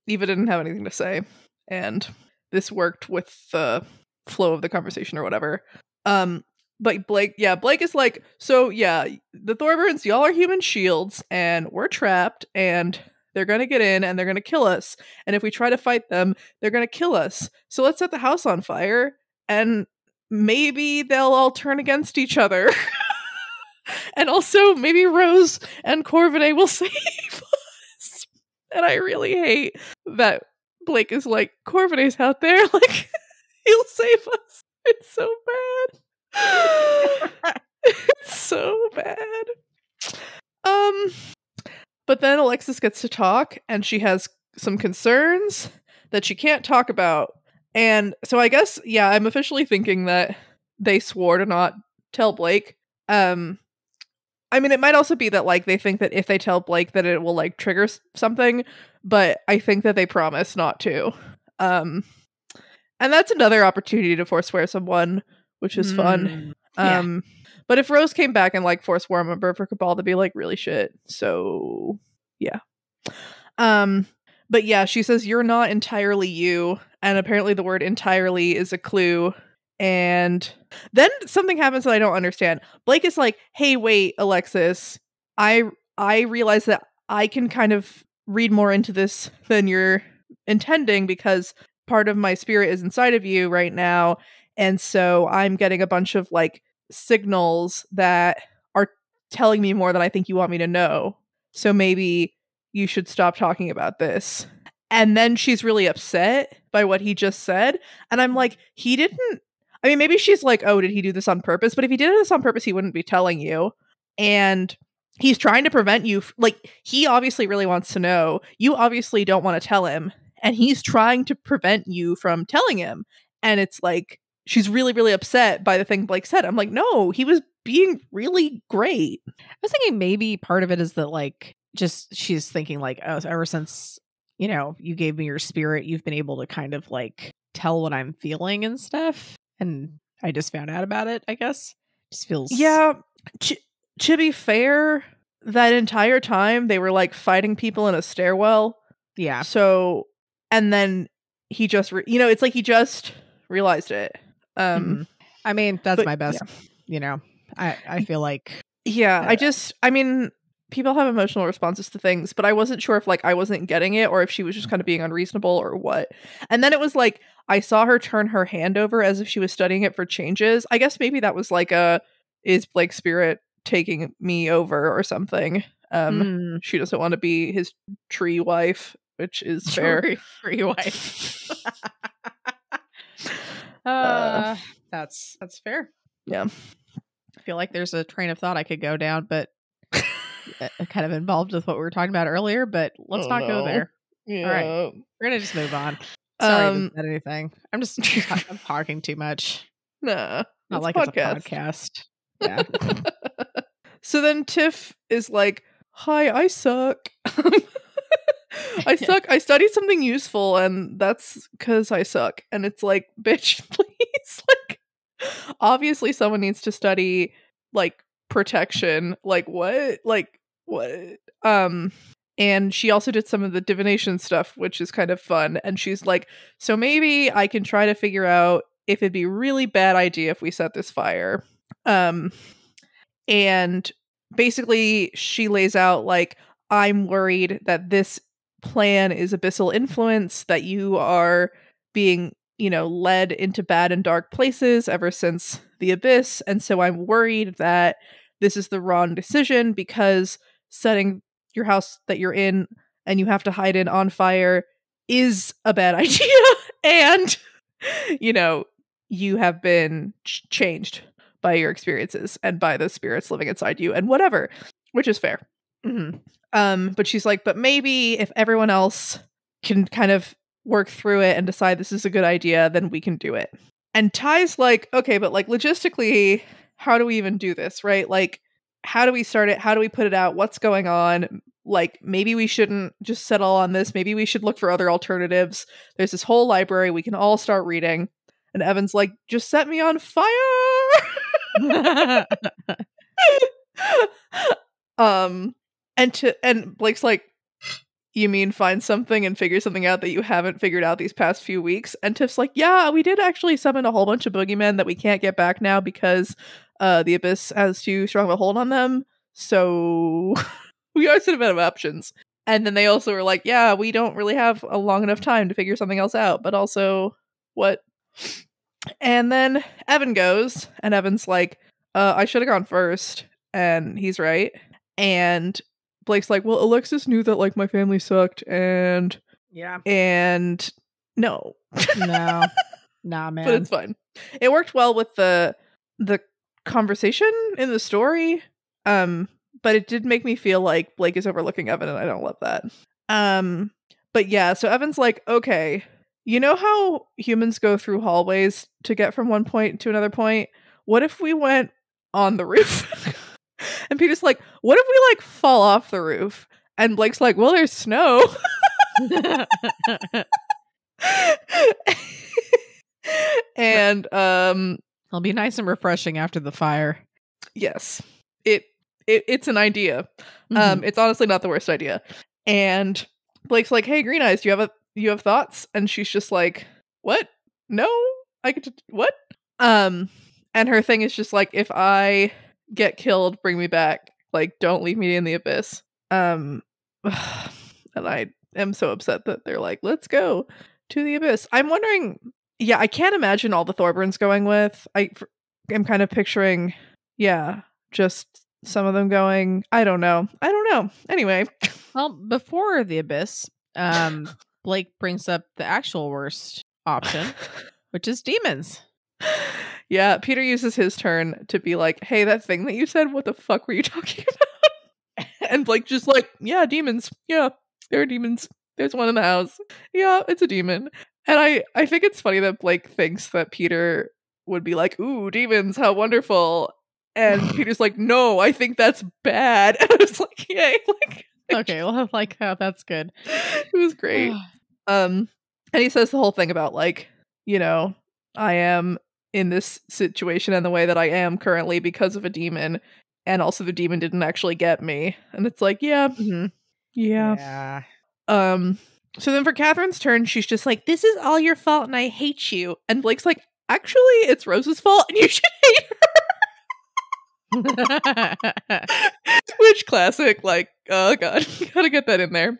Eva didn't have anything to say, and this worked with the flow of the conversation or whatever. But Blake is like, so yeah, the Thorburns, y'all are human shields, and we're trapped, and they're gonna get in, and they're gonna kill us. And if we try to fight them, they're gonna kill us. So let's set the house on fire, and maybe they'll all turn against each other. And also, maybe Rose and Corvinet will save us. And I really hate that Blake is like, Corvinet's out there, like, he'll save us. It's so bad. It's so bad. But then Alexis gets to talk, and she has some concerns that she can't talk about. And so I guess, yeah, I'm officially thinking that they swore to not tell Blake. I mean, it might also be that, like, they think that if they tell Blake that it will, like, trigger something, but I think that they promise not to. And that's another opportunity to forswear someone, which is fun. Yeah. But if Rose came back and, like, forswore a member of her cabal, that'd be, like, really shit. So, yeah. But yeah, she says, you're not entirely you, and apparently the word entirely is a clue. And then something happens that I don't understand. Blake is like, hey, wait, Alexis, I realize that I can kind of read more into this than you're intending because part of my spirit is inside of you right now. And so I'm getting a bunch of like signals that are telling me more than I think you want me to know. So maybe you should stop talking about this. And then she's really upset by what he just said. And I'm like, he didn't. I mean, maybe she's like, oh, did he do this on purpose? But if he did this on purpose, he wouldn't be telling you. And he's trying to prevent you. Like, he obviously really wants to know. You obviously don't want to tell him. And he's trying to prevent you from telling him. And it's like, she's really, really upset by the thing Blake said. I'm like, no, he was being really great. I was thinking maybe part of it is that, like, just she's thinking, like, oh, ever since, you know, you gave me your spirit, you've been able to kind of, like, tell what I'm feeling and stuff. And I just found out about it, I guess. Just feels... Yeah, to be fair, that entire time they were, like, fighting people in a stairwell. Yeah. So, and then he just, it's like he just realized it. I mean, that's my best, you know. I feel like... Yeah, I mean, people have emotional responses to things, but I wasn't sure if, like, I wasn't getting it or if she was just kind of being unreasonable or what. And then it was like, I saw her turn her hand over as if she was studying it for changes. I guess maybe that was like is Blake's spirit taking me over or something? She doesn't want to be his tree wife, which is fair. Tree wife. That's fair. Yeah. I feel like there's a train of thought I could go down, but kind of involved with what we were talking about earlier, but let's not go there. Yeah. All right. We're going to just move on. Sorry if I said anything. I'm talking too much. Nah. Not like podcast. It's a podcast. Yeah. So then Tiff is like, hi, I suck. I suck. I studied something useful, and that's because I suck. And it's like, bitch, please. Like, obviously someone needs to study, like, protection. Like, what? Like, what? And she also did some of the divination stuff, which is kind of fun. And she's like, so maybe I can try to figure out if it'd be a really bad idea if we set this fire. And basically she lays out, like, I'm worried that this plan is abyssal influence, that you are being, led into bad and dark places ever since the abyss. And so I'm worried that this is the wrong decision because setting your house that you're in and you have to hide in on fire is a bad idea. And, you know, you have been changed by your experiences and by the spirits living inside you and whatever, which is fair. But she's like, but maybe if everyone else can kind of work through it and decide this is a good idea, then we can do it. And Ty's like, okay, but like logistically, how do we even do this, right? Like, how do we start it? How do we put it out? What's going on? Like, maybe we shouldn't just settle on this. Maybe we should look for other alternatives. There's this whole library we can all start reading. And Evan's like, just set me on fire. And Blake's like, you mean find something and figure something out that you haven't figured out these past few weeks? And Tiff's like, yeah, we did actually summon a whole bunch of boogeymen that we can't get back now because the Abyss has too strong of a hold on them. So we are sort of out of options. And then they also were like, yeah, we don't really have a long enough time to figure something else out. But also, what? And then Evan goes, and Evan's like, I should have gone first. And he's right. And Blake's like, well, Alexis knew that, like, my family sucked, and... Yeah. And... No. No. Nah, man. But it's fine. It worked well with the conversation in the story, but it did make me feel like Blake is overlooking Evan, and I don't love that. But yeah, so Evan's like, okay, you know how humans go through hallways to get from one point to another point? What if we went on the roof? And Peter's like, what if we, like, fall off the roof? And Blake's like, well, there's snow. And, it'll be nice and refreshing after the fire. Yes. It's an idea. It's honestly not the worst idea. And Blake's like, hey, Green Eyes, do you have thoughts? And she's just like, what? No? I get to, what? And her thing is just like, if I get killed, bring me back. Like, don't leave me in the abyss. And I am so upset that they're like, let's go to the abyss. I'm wondering, yeah, I can't imagine all the Thorburns going with. I'm kind of picturing, yeah, just some of them going. I don't know. Anyway. Well, before the abyss, Blake brings up the actual worst option, which is demons. Yeah, Peter uses his turn to be like, hey, that thing that you said, what the fuck were you talking about? And Blake just like, yeah, demons. Yeah, there are demons. There's one in the house. Yeah, it's a demon. And I think it's funny that Blake thinks that Peter would be like, ooh, demons, how wonderful. And Peter's like, no, I think that's bad. And I was like, yay. Like, okay, well, I like how that's good. It was great. And he says the whole thing about, like, you know, I am in this situation and the way that I am currently because of a demon, and also the demon didn't actually get me. And it's like, yeah. Yeah. So then for Catherine's turn, she's just like, this is all your fault and I hate you. And Blake's like, actually, it's Rose's fault and you should hate her. Which classic, like, oh god, gotta get that in there.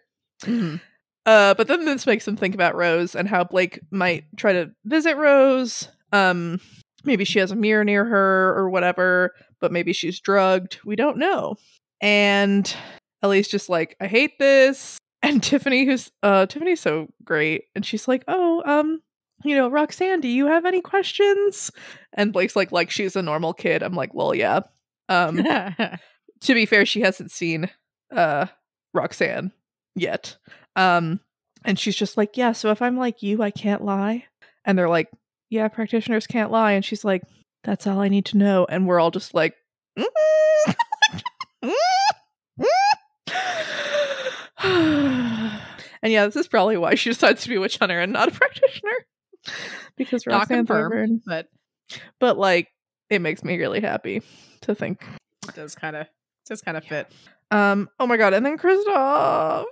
But then this makes him think about Rose and how Blake might try to visit Rose. Maybe she has a mirror near her or whatever, but maybe she's drugged. We don't know. And Ellie's just like, I hate this. And Tiffany's so great. And she's like, oh, you know, Roxanne, do you have any questions? And Blake's like she's a normal kid. I'm like, well, yeah. To be fair, she hasn't seen Roxanne yet. And she's just like, yeah, so if I'm like you, I can't lie. And they're like, yeah, practitioners can't lie. And she's like, that's all I need to know. And we're all just like, and yeah, this is probably why she decides to be a witch hunter and not a practitioner. Because Roxanne Thorburn. But like, it makes me really happy to think. It does kind of fit. Oh my god, and then Kristoff,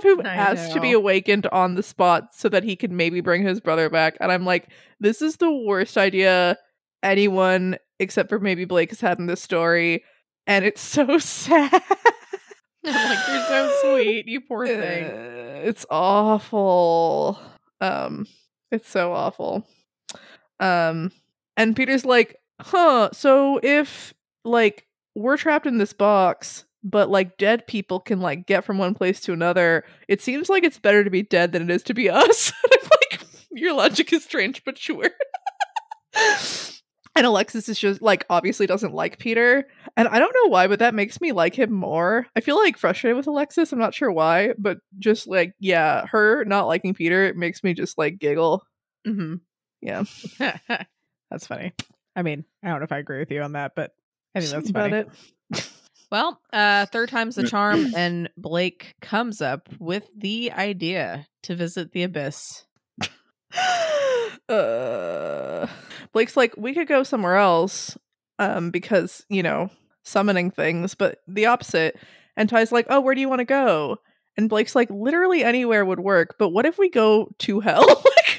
who asked to be awakened on the spot so that he could maybe bring his brother back. And I'm like, this is the worst idea anyone except for maybe Blake has had in this story. And it's so sad. I'm like, you're so sweet, you poor thing. It's awful. It's so awful. And Peter's like, so if, like, we're trapped in this box, but like dead people can like get from one place to another. It seems like it's better to be dead than it is to be us. I'm like, your logic is strange, but sure. And Alexis is just like obviously doesn't like Peter. And I don't know why, but that makes me like him more. I feel like frustrated with Alexis. I'm not sure why, but just like, yeah, her not liking Peter, it makes me just like giggle. Mm-hmm. Yeah. That's funny. I mean, I don't know if I agree with you on that, but I think that's About funny. it. Well, third time's the charm, and Blake comes up with the idea to visit the abyss. Blake's like, we could go somewhere else, because, you know, summoning things, but the opposite. And Ty's like, oh, where do you want to go? And Blake's like, literally anywhere would work, but what if we go to hell? Like,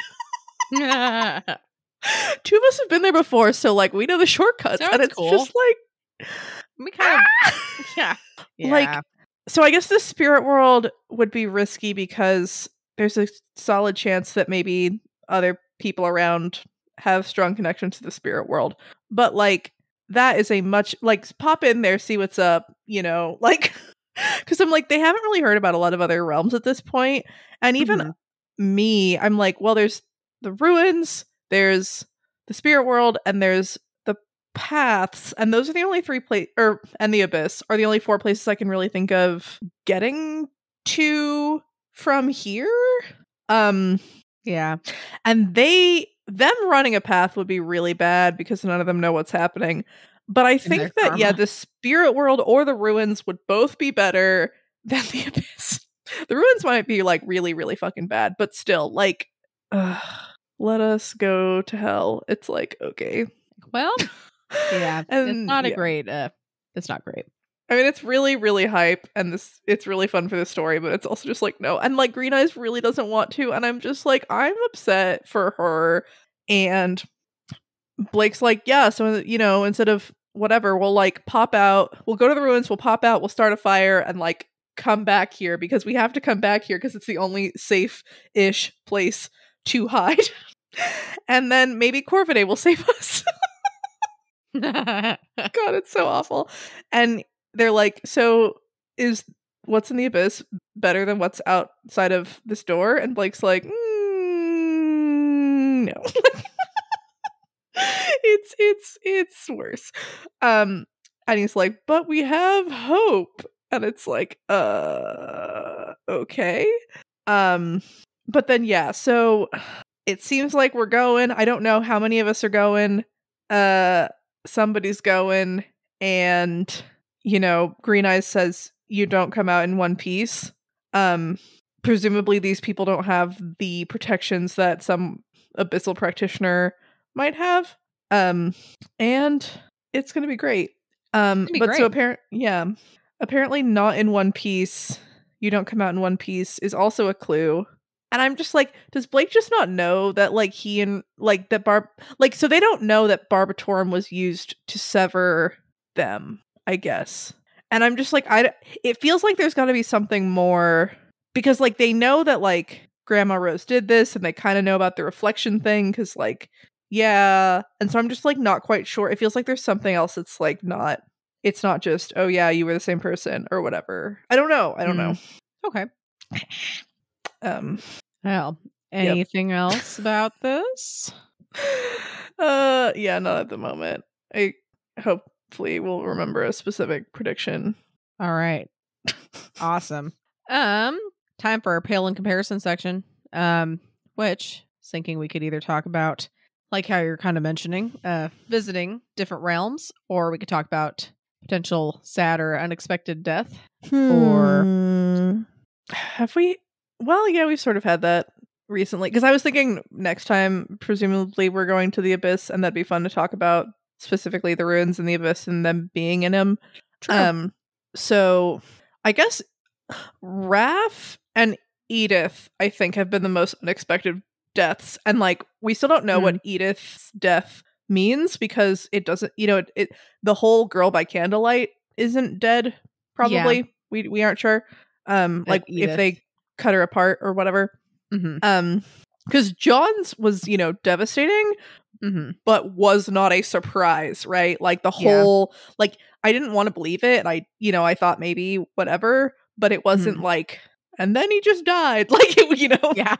two of us have been there before, so like we know the shortcuts. Sounds and it's cool. just like we kind of yeah. Like, so I guess the spirit world would be risky because there's a solid chance that maybe other people around have strong connections to the spirit world. But like that is a much like pop in there, see what's up, you know, like because I'm like, they haven't really heard about a lot of other realms at this point. And even me, I'm like, well, there's the ruins, there's the spirit world, and there's the paths, and those are the only three and the abyss are the only four places I can really think of getting to from here. Yeah. And them running a path would be really bad because none of them know what's happening. But I think that, yeah, the spirit world or the ruins would both be better than the abyss. The ruins might be like really, really fucking bad, but still, like, let us go to hell. It's like, okay. Well, yeah. And it's not a great, it's not great. I mean, it's really, really hype, and it's really fun for the story, but it's also just like, no. And like Green Eyes really doesn't want to, and I'm just like, I'm upset for her. And Blake's like, yeah, so, you know, instead of whatever, we'll like pop out, we'll go to the ruins, we'll pop out, we'll start a fire, and like come back here because we have to come back here because it's the only safe-ish place to hide. And then maybe Corvidae will save us. God, it's so awful. And they're like, so is what's in the abyss better than what's outside of this door? And Blake's like, no. It's worse. And he's like, but we have hope. And it's like, okay. But then yeah, so it seems like we're going. I don't know how many of us are going. Somebody's going, and you know, Green Eyes says you don't come out in one piece. Presumably these people don't have the protections that some abyssal practitioner might have. And it's gonna be great. But great. So apparently not in one piece, you don't come out in one piece is also a clue. And I'm just like, does Blake just not know that like he and like that so they don't know that Barbatorum was used to sever them, I guess. And I'm just like, it feels like there's got to be something more, because like they know that like Grandma Rose did this, and they kind of know about the reflection thing because like, yeah. And so I'm just like not quite sure. It feels like there's something else that's like not, it's not just, oh yeah, you were the same person or whatever. I don't know. Okay. Well, anything else about this? Yeah, not at the moment. I hopefully will remember a specific prediction. All right. Awesome. Time for our pale in comparison section. Which thinking we could either talk about, like how you're kind of mentioning, visiting different realms, or we could talk about potential sad or unexpected death. Or have we? Well, yeah, we've sort of had that recently. Because I was thinking next time, presumably, we're going to the Abyss, and that'd be fun to talk about specifically the ruins in the Abyss and them being in him. True. So I guess Raph and Edith, I think, have been the most unexpected deaths. And like, we still don't know what Edith's death means, because it doesn't, you know, it the whole girl by candlelight isn't dead, probably. Yeah. We aren't sure. Like Edith, if they cut her apart or whatever. because John's was, devastating, but was not a surprise, right? Like the whole, like, I didn't want to believe it. And I thought maybe whatever, but it wasn't like, and then he just died. Like, Yeah.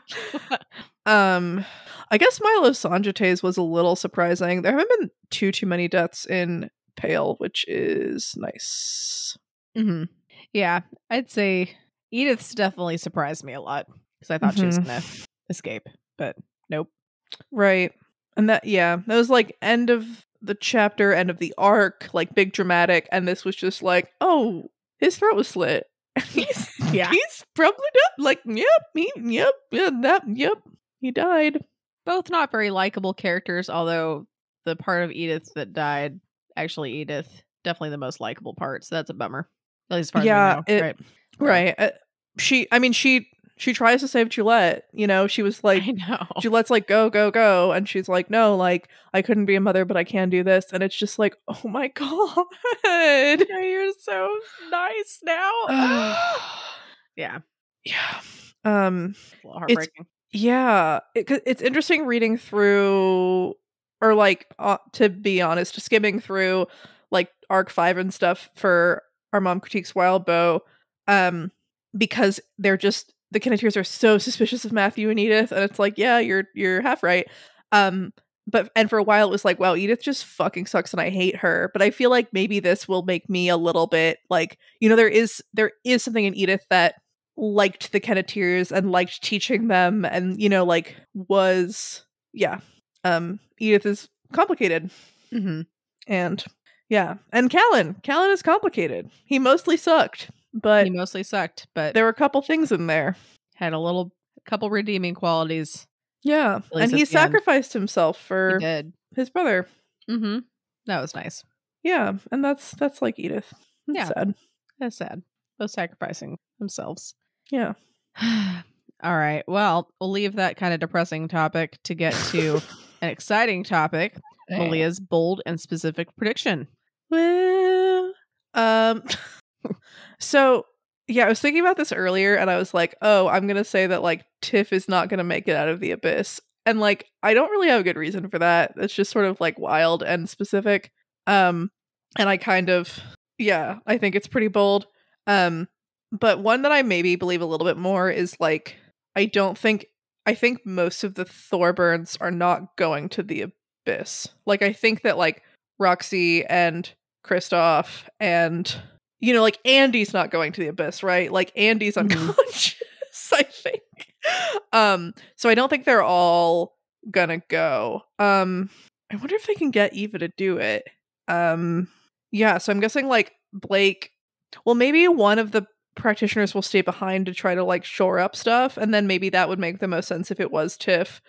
I guess Milo Sanjate's was a little surprising. There haven't been too many deaths in Pale, which is nice. Yeah, I'd say Edith's definitely surprised me a lot because I thought she was gonna escape, but nope. Right. And that was like end of the chapter, end of the arc, like big dramatic, and this was just like, oh, his throat was slit. he's probably dead. Like, yep, he died. Both not very likable characters, although the part of Edith that died, actually Edith, definitely the most likable part, so that's a bummer. At least as far as we know, right? Right. She tries to save Juliet. She was like, I know. Juliet's like, go, and she's like, no, like, I couldn't be a mother, but I can do this, and it's just like, oh my god, you're so nice now. Yeah. It's a little heartbreaking. It's interesting reading through, or like, to be honest, skimming through like arc 5 and stuff for Our Mom Critiques Wild Bow, because they're just, the Kenneteers are so suspicious of Matthew and Edith, and it's like, yeah, you're half right. But for a while it was like, wow, Edith just fucking sucks and I hate her. But I feel like maybe this will make me a little bit like, there is something in Edith that liked the Kenneteers and liked teaching them, and like was Edith is complicated. And Callan is complicated. He mostly sucked, but there were a couple things in there. Had a couple redeeming qualities. Yeah, and he sacrificed himself for his brother. That was nice. Yeah, and that's like Edith. That's sad. That's sad. Both sacrificing themselves. Yeah. All right. Well, we'll leave that kind of depressing topic to get to an exciting topic. Malia's bold and specific prediction. Well, so yeah, I was thinking about this earlier, and I was like, oh, I'm gonna say that like Tiff is not gonna make it out of the abyss, and like I don't really have a good reason for that. It's just sort of like wild and specific. And I kind of I think it's pretty bold. But one that I maybe believe a little bit more is like, I think most of the Thorburns are not going to the abyss. Like, I think that like Roxy and Kristoff and, like Andy's not going to the abyss, right? Like Andy's unconscious, I think. So I don't think they're all gonna go. I wonder if they can get Eva to do it. So I'm guessing like Blake, well, maybe one of the practitioners will stay behind to try to like shore up stuff, and then maybe that would make the most sense if it was Tiff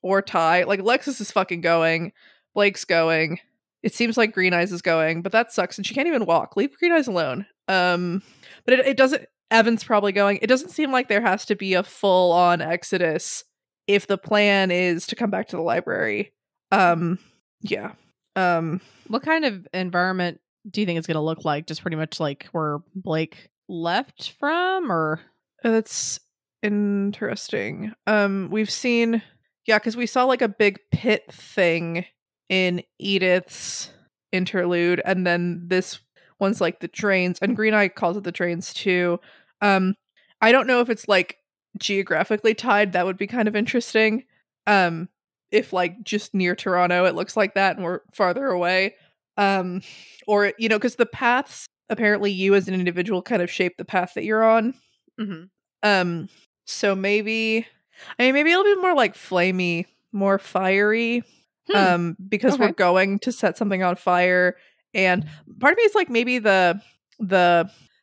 or Ty. Like Lexus is fucking going, Blake's going, it seems like Green Eyes is going, but that sucks, and she can't even walk. Leave Green Eyes alone. But it doesn't, Evan's probably going. It doesn't seem like there has to be a full-on exodus if the plan is to come back to the library. What kind of environment do you think it's going to look like? Just pretty much like where Blake left from, or? That's interesting. We've seen, because we saw like a big pit thing in Edith's interlude, and then this one's like the trains, and Green Eye calls it the trains too. I don't know if it's like geographically tied. That would be kind of interesting. If like just near Toronto it looks like that and we're farther away. Or because the paths, apparently you as an individual kind of shape the path that you're on. So maybe it'll be more like flamey, more fiery, because we're going to set something on fire. And part of me is like, maybe the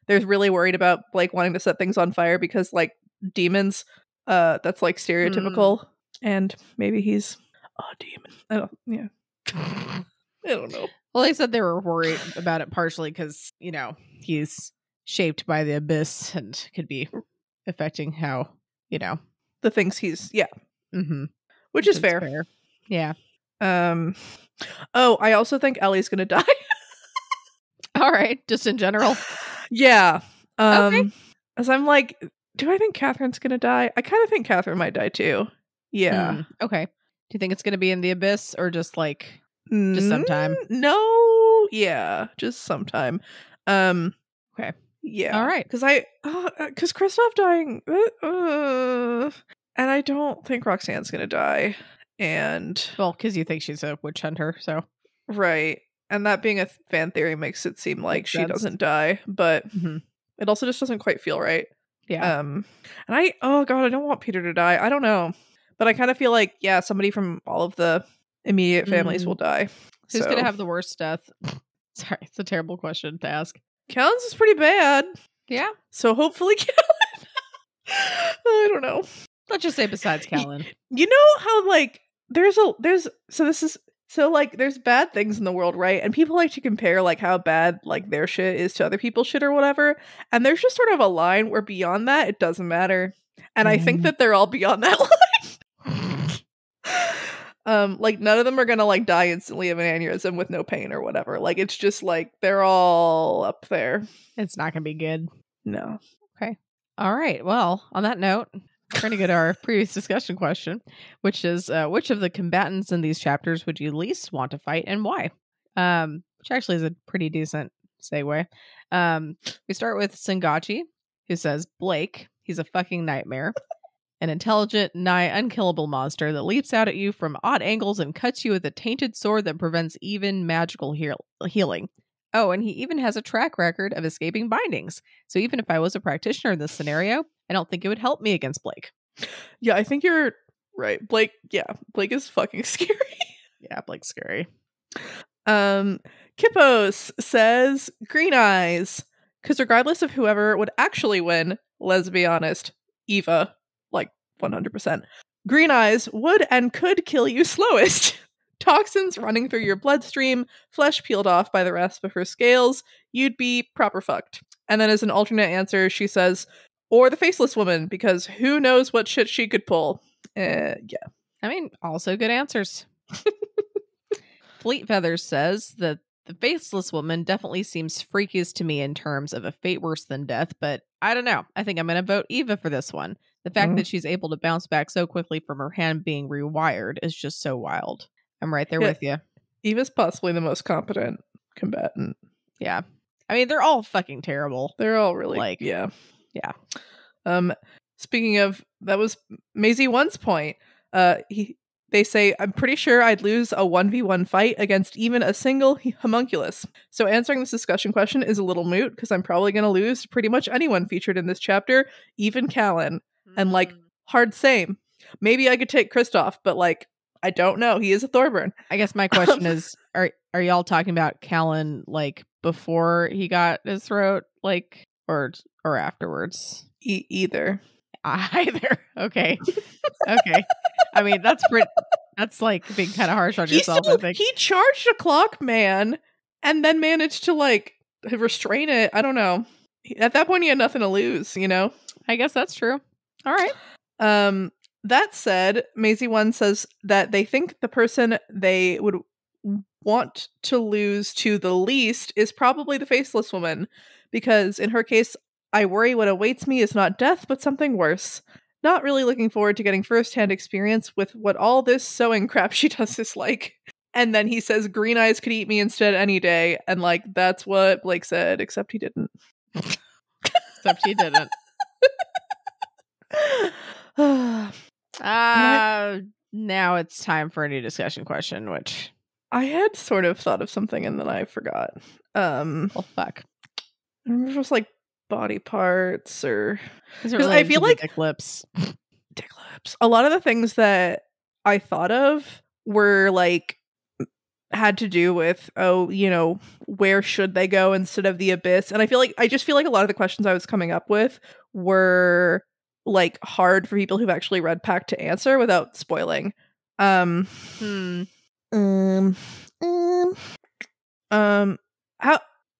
there's really worried about Blake wanting to set things on fire because like demons, that's like stereotypical, and maybe he's a demon. I don't know. Well, they said they were worried about it partially because, he's shaped by the abyss and could be affecting how, the things he's, which is fair. Yeah. I also think Ellie's gonna die. All right, just in general. Yeah. Okay. As I'm like, do I think Catherine's gonna die? I kind of think Catherine might die too. Yeah. Okay. Do you think it's going to be in the abyss or just sometime? No. Yeah, just sometime. Okay. Yeah. All right. Because Kristoff dying, and I don't think Roxanne's gonna die, and Well, because you think she's a witch hunter, so right, and that being a fan theory makes it seem like makes she sense. doesn't die, but it also just doesn't quite feel right. Yeah. And oh god, I don't want Peter to die. I don't know, but I kind of feel like somebody from all of the immediate families will die. Who's gonna have the worst death? Sorry, it's a terrible question to ask. Callan's is pretty bad. Yeah. So hopefully Callan. I don't know. Let's just say besides Callan. You know how there's bad things in the world, right? And people like to compare like how bad like their shit is to other people's shit or whatever. And there's just sort of a line where beyond that it doesn't matter. And I think that they're all beyond that line. Like none of them are gonna like die instantly of an aneurysm with no pain or whatever. Like it's just like they're all up there. It's not gonna be good. No. Okay. All right. Well, on that note, we're going to get our previous discussion question, which is which of the combatants in these chapters would you least want to fight and why? Which actually is a pretty decent segue. We start with Sangachi, who says, Blake, he's a fucking nightmare. An intelligent, nigh unkillable monster that leaps out at you from odd angles and cuts you with a tainted sword that prevents even magical healing. Oh, and he even has a track record of escaping bindings. So even if I was a practitioner in this scenario, I don't think it would help me against Blake. Yeah, I think you're right. Blake is fucking scary. Yeah, Blake's scary. Kippos says Green Eyes. Because regardless of whoever would actually win, let's be honest, Eva, like 100%. Green Eyes would and could kill you slowest. Toxins running through your bloodstream, flesh peeled off by the rasp of her scales, you'd be proper fucked. And then as an alternate answer, she says, or the Faceless Woman, because who knows what shit she could pull. Yeah. I mean, also good answers. Fleet Feathers says that the Faceless Woman definitely seems freakiest to me in terms of a fate worse than death, but I don't know. I think I'm going to vote Eva for this one. The fact that she's able to bounce back so quickly from her hand being rewired is just so wild. I'm right there with you. Eva's possibly the most competent combatant. Yeah. I mean, they're all fucking terrible. They're all really, yeah. Speaking of, that was Maisie 1's point. They say, I'm pretty sure I'd lose a 1v1 fight against even a single homunculus. So answering this discussion question is a little moot, because I'm probably going to lose to pretty much anyone featured in this chapter, even Callan. And hard same. Maybe I could take Kristoff, but I don't know. He is a Thorburn. I guess my question is, are y'all talking about Callan before he got his throat, or afterwards? Either. Either. Okay. Okay. I mean, that's being kind of harsh on yourself. I think he charged a clock man and then managed to restrain it. I don't know. At that point, he had nothing to lose. I guess that's true. All right. That said, Maisie 1 says that they think the person they would want to lose to the least is probably the Faceless Woman, because in her case, I worry what awaits me is not death, but something worse. Not really looking forward to getting first-hand experience with what all this sewing crap she does is like. And then he says, Green Eyes could eat me instead any day, and that's what Blake said, except he didn't. Except he didn't. Now it's time for a new discussion question, which I had sort of thought of something and then I forgot. Well, fuck. I remember if it was body parts or because I feel like dick lips. Dick lips. A lot of the things that I thought of were had to do with where should they go instead of the abyss, and I just feel like a lot of the questions I was coming up with were hard for people who've actually read Pact to answer without spoiling. How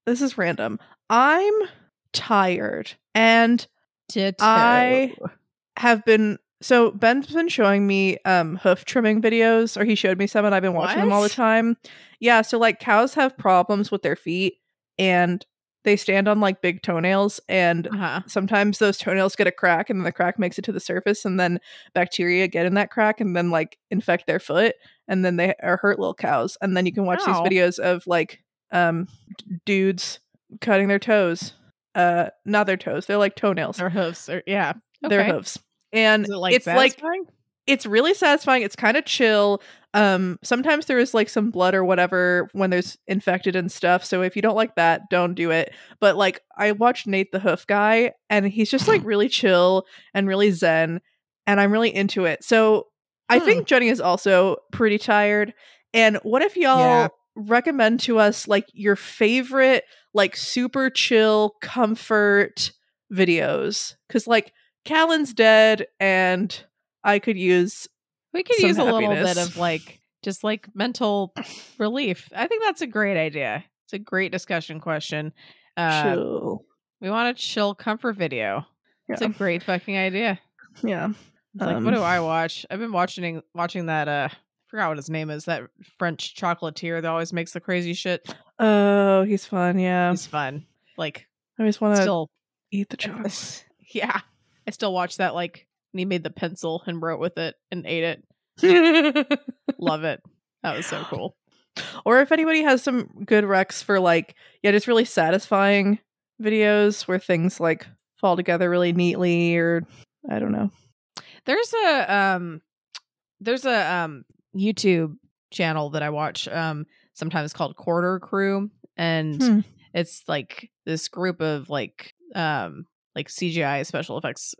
this is random. I'm tired and I have been Ben's been showing me hoof trimming videos, or he showed me some and I've been watching them all the time. Yeah, so cows have problems with their feet, and they stand on like big toenails, and sometimes those toenails get a crack, and then the crack makes it to the surface, and then bacteria get in that crack and then like infect their foot, and then they are hurt little cows. And then you can watch these videos of like dudes cutting their toes. Not their toes, they're like toenails. Their hoofs. Their hoofs. And it's satisfying? like it's really satisfying. It's kind of chill. Sometimes there is like some blood or whatever when there's infected and stuff. So if you don't like that, don't do it. But like I watched Nate the Hoof Guy, and he's just like really chill and really zen, and I'm really into it. So I think Jenny is also pretty tired. And what if y'all recommend to us like your favorite like super chill comfort videos? Because like Callan's dead, and we could use a little bit of like just like mental relief. I think that's a great idea. It's a great discussion question. Chill. We want a chill comfort video. It's a great fucking idea. Yeah. It's like, what do I watch? I've been watching that I forgot what his name is, that French chocolatier that always makes the crazy shit. Oh, he's fun. Yeah, he's fun. Like, I always want to eat the chocolate. Yeah, I still watch that. Like, and he made the pencil and wrote with it and ate it. Love it. That was so cool. Or if anybody has some good recs for like, just really satisfying videos where things like fall together really neatly, or I don't know. There's a YouTube channel that I watch sometimes called Quarter Crew, and it's like this group of like CGI special effects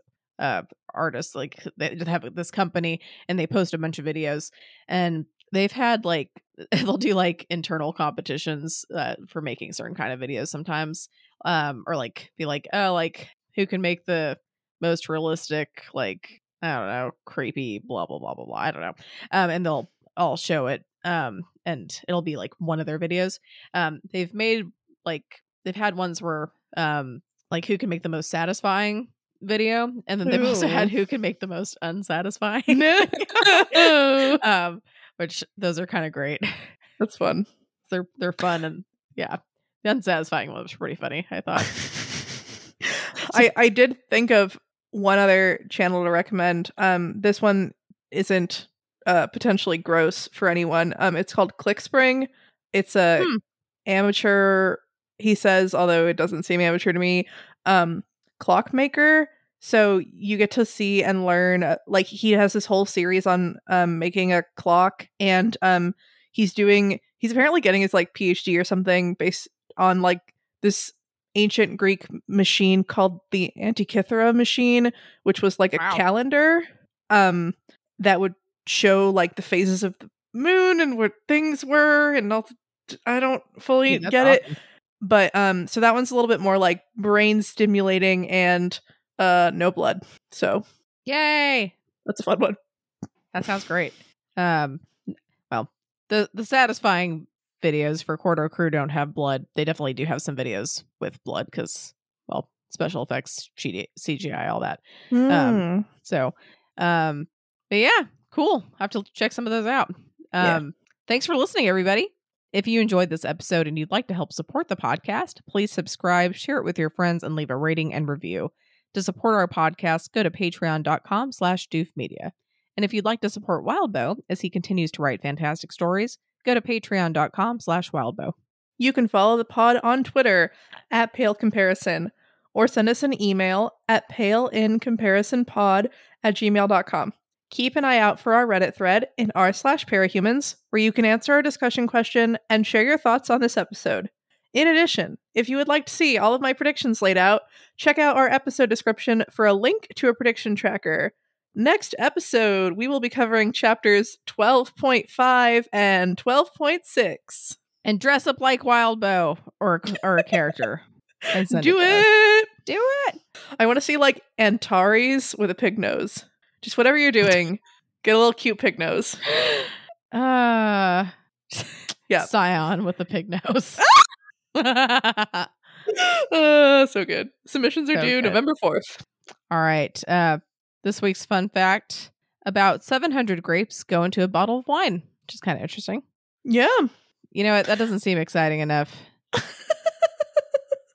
artists. Like they have this company, and they post a bunch of videos, and they've had like they'll do like internal competitions for making certain kind of videos sometimes, or like be like, oh, like who can make the most realistic, like, I don't know, creepy blah blah blah blah blah, I don't know, and they'll all show it, and it'll be like one of their videos. They've had ones where like who can make the most satisfying video, and then they've also had who can make the most unsatisfying. Which those are kind of great. That's fun. They're fun, and the unsatisfying one was pretty funny, I thought. I did think of one other channel to recommend. This one isn't potentially gross for anyone. It's called ClickSpring. It's a amateur, he says, although it doesn't seem amateur to me, clockmaker. So you get to see and learn, like he has this whole series on making a clock, and he's apparently getting his like PhD or something based on like this ancient Greek machine called the Antikythera machine, which was like a calendar that would show like the phases of the moon and what things were, and all. I don't fully get it, but so that one's a little bit more like brain stimulating and no blood. So yay, that's a fun one. That sounds great. Well, the satisfying videos for Quarter Crew don't have blood. They definitely do have some videos with blood because, well, special effects, CGI, all that. But yeah, cool. I have to check some of those out. Thanks for listening, everybody. If you enjoyed this episode and you'd like to help support the podcast, please subscribe, share it with your friends, and leave a rating and review. To support our podcast, go to patreon.com/doofmedia. And if you'd like to support Wildbow as he continues to write fantastic stories, go to patreon.com/wildbow. You can follow the pod on Twitter @PaleComparison, or send us an email at paleincomparisonpod@gmail.com. Keep an eye out for our Reddit thread in r/parahumans, where you can answer our discussion question and share your thoughts on this episode. In addition, if you would like to see all of my predictions laid out, check out our episode description for a link to a prediction tracker. Next episode, we will be covering chapters 12.5 and 12.6. And dress up like Wildbow or a character. And Do it! Do it! I want to see like Antares with a pig nose. Just whatever you're doing, get a little cute pig nose. Yeah. Scion with a pig nose. So good. Submissions are due November 4th. All right. This week's fun fact: about 700 grapes go into a bottle of wine, which is kind of interesting. Yeah. You know what? That doesn't seem exciting enough.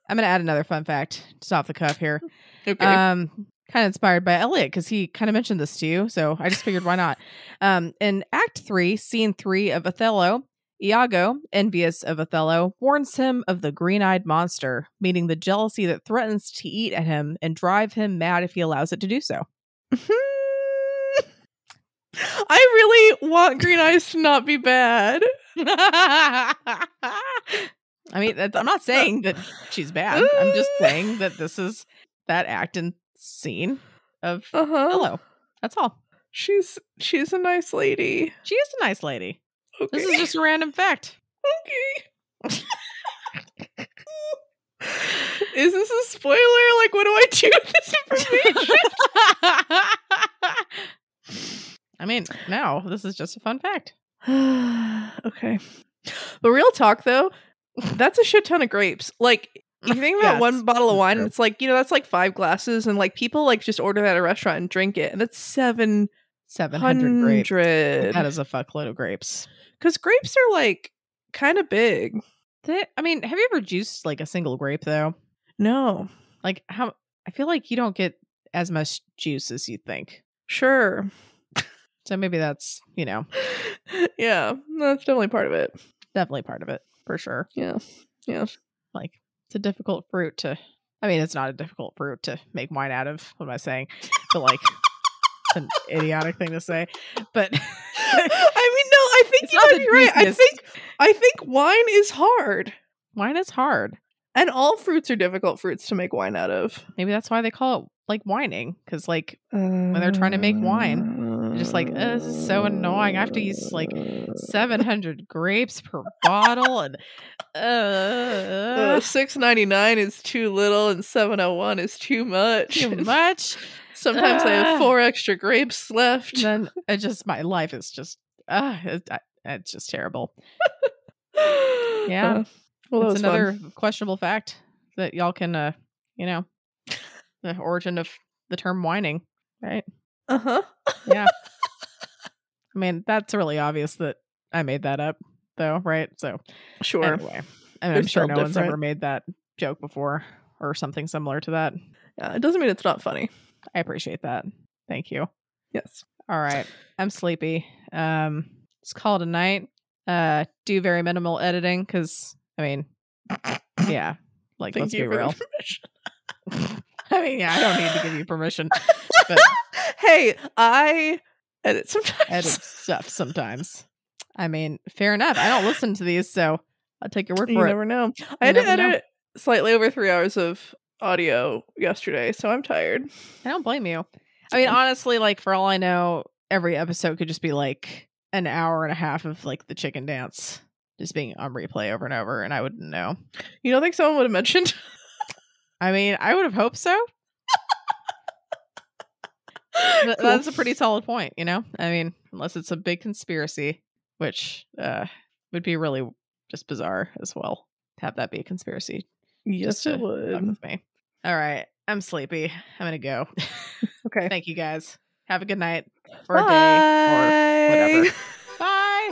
I'm gonna add another fun fact just off the cuff here. Okay. Kind of inspired by Elliot because he kind of mentioned this to you, so I just figured why not. In Act 3, Scene 3 of Othello, Iago, envious of Othello, warns him of the green-eyed monster, meaning the jealousy that threatens to eat at him and drive him mad if he allows it to do so. I really want Green Eyes to not be bad. I mean, I'm not saying that she's bad. I'm just saying that this is that act and scene of Othello. That's all. She's a nice lady. She is a nice lady. Okay. This is just a random fact. Okay. Is this a spoiler? Like, what do I do with this information? I mean, no, this is just a fun fact. Okay. But real talk, though, that's a shit ton of grapes. Like, you think about one bottle of wine, and it's like, that's like 5 glasses, and like people like just order that at a restaurant and drink it, and that's 700 grapes. That is a fuckload of grapes. Because grapes are like kind of big. I mean, have you ever juiced like a single grape though? No. Like how? I feel like you don't get as much juice as you think. Sure. So maybe that's, Yeah, that's definitely part of it. Definitely part of it, for sure. Yeah. Like, it's a difficult fruit to... I mean, it's not a difficult fruit to make wine out of. What am I saying? But, like, it's an idiotic thing to say. But... I mean, no, I think you might be right. I think wine is hard. Wine is hard. And all fruits are difficult fruits to make wine out of. Maybe that's why they call it, like, wining. Because, like, when they're trying to make wine, they're just like, this is so annoying. I have to use, like, 700 grapes per bottle. And $6.99 is too little and $7.01 is too much. Too much. Sometimes I have 4 extra grapes left. Then my life is just, it's just terrible. Yeah. Well, it's another questionable fact that y'all can, the origin of the term whining, right? Yeah. I mean, that's really obvious that I made that up, though, right? So, sure. Anyway, I'm sure no one's ever made that joke before or something similar to that. Yeah, it doesn't mean it's not funny. I appreciate that. Thank you. Yes. All right. I'm sleepy. Let's call it a night. Do very minimal editing because, I mean, yeah, like, let's be real. I mean, yeah, I don't need to give you permission. But hey, I edit sometimes. Edit stuff sometimes. I mean, fair enough. I don't listen to these, so I'll take your word for it. You never know. I had to edit slightly over 3 hours of audio yesterday, so I'm tired. I don't blame you. I mean, honestly, like, for all I know, every episode could just be like an hour and a half of like the chicken dance just being on replay over and over, and I wouldn't know. You don't think someone would have mentioned? I mean, I would have hoped so. Cool. That's a pretty solid point, I mean, unless it's a big conspiracy, which would be really just bizarre as well to have that be a conspiracy. Yes, it would. Fuck with me. All right, I'm sleepy. I'm gonna go. Okay. Thank you guys. Have a good night or a day or whatever. Bye.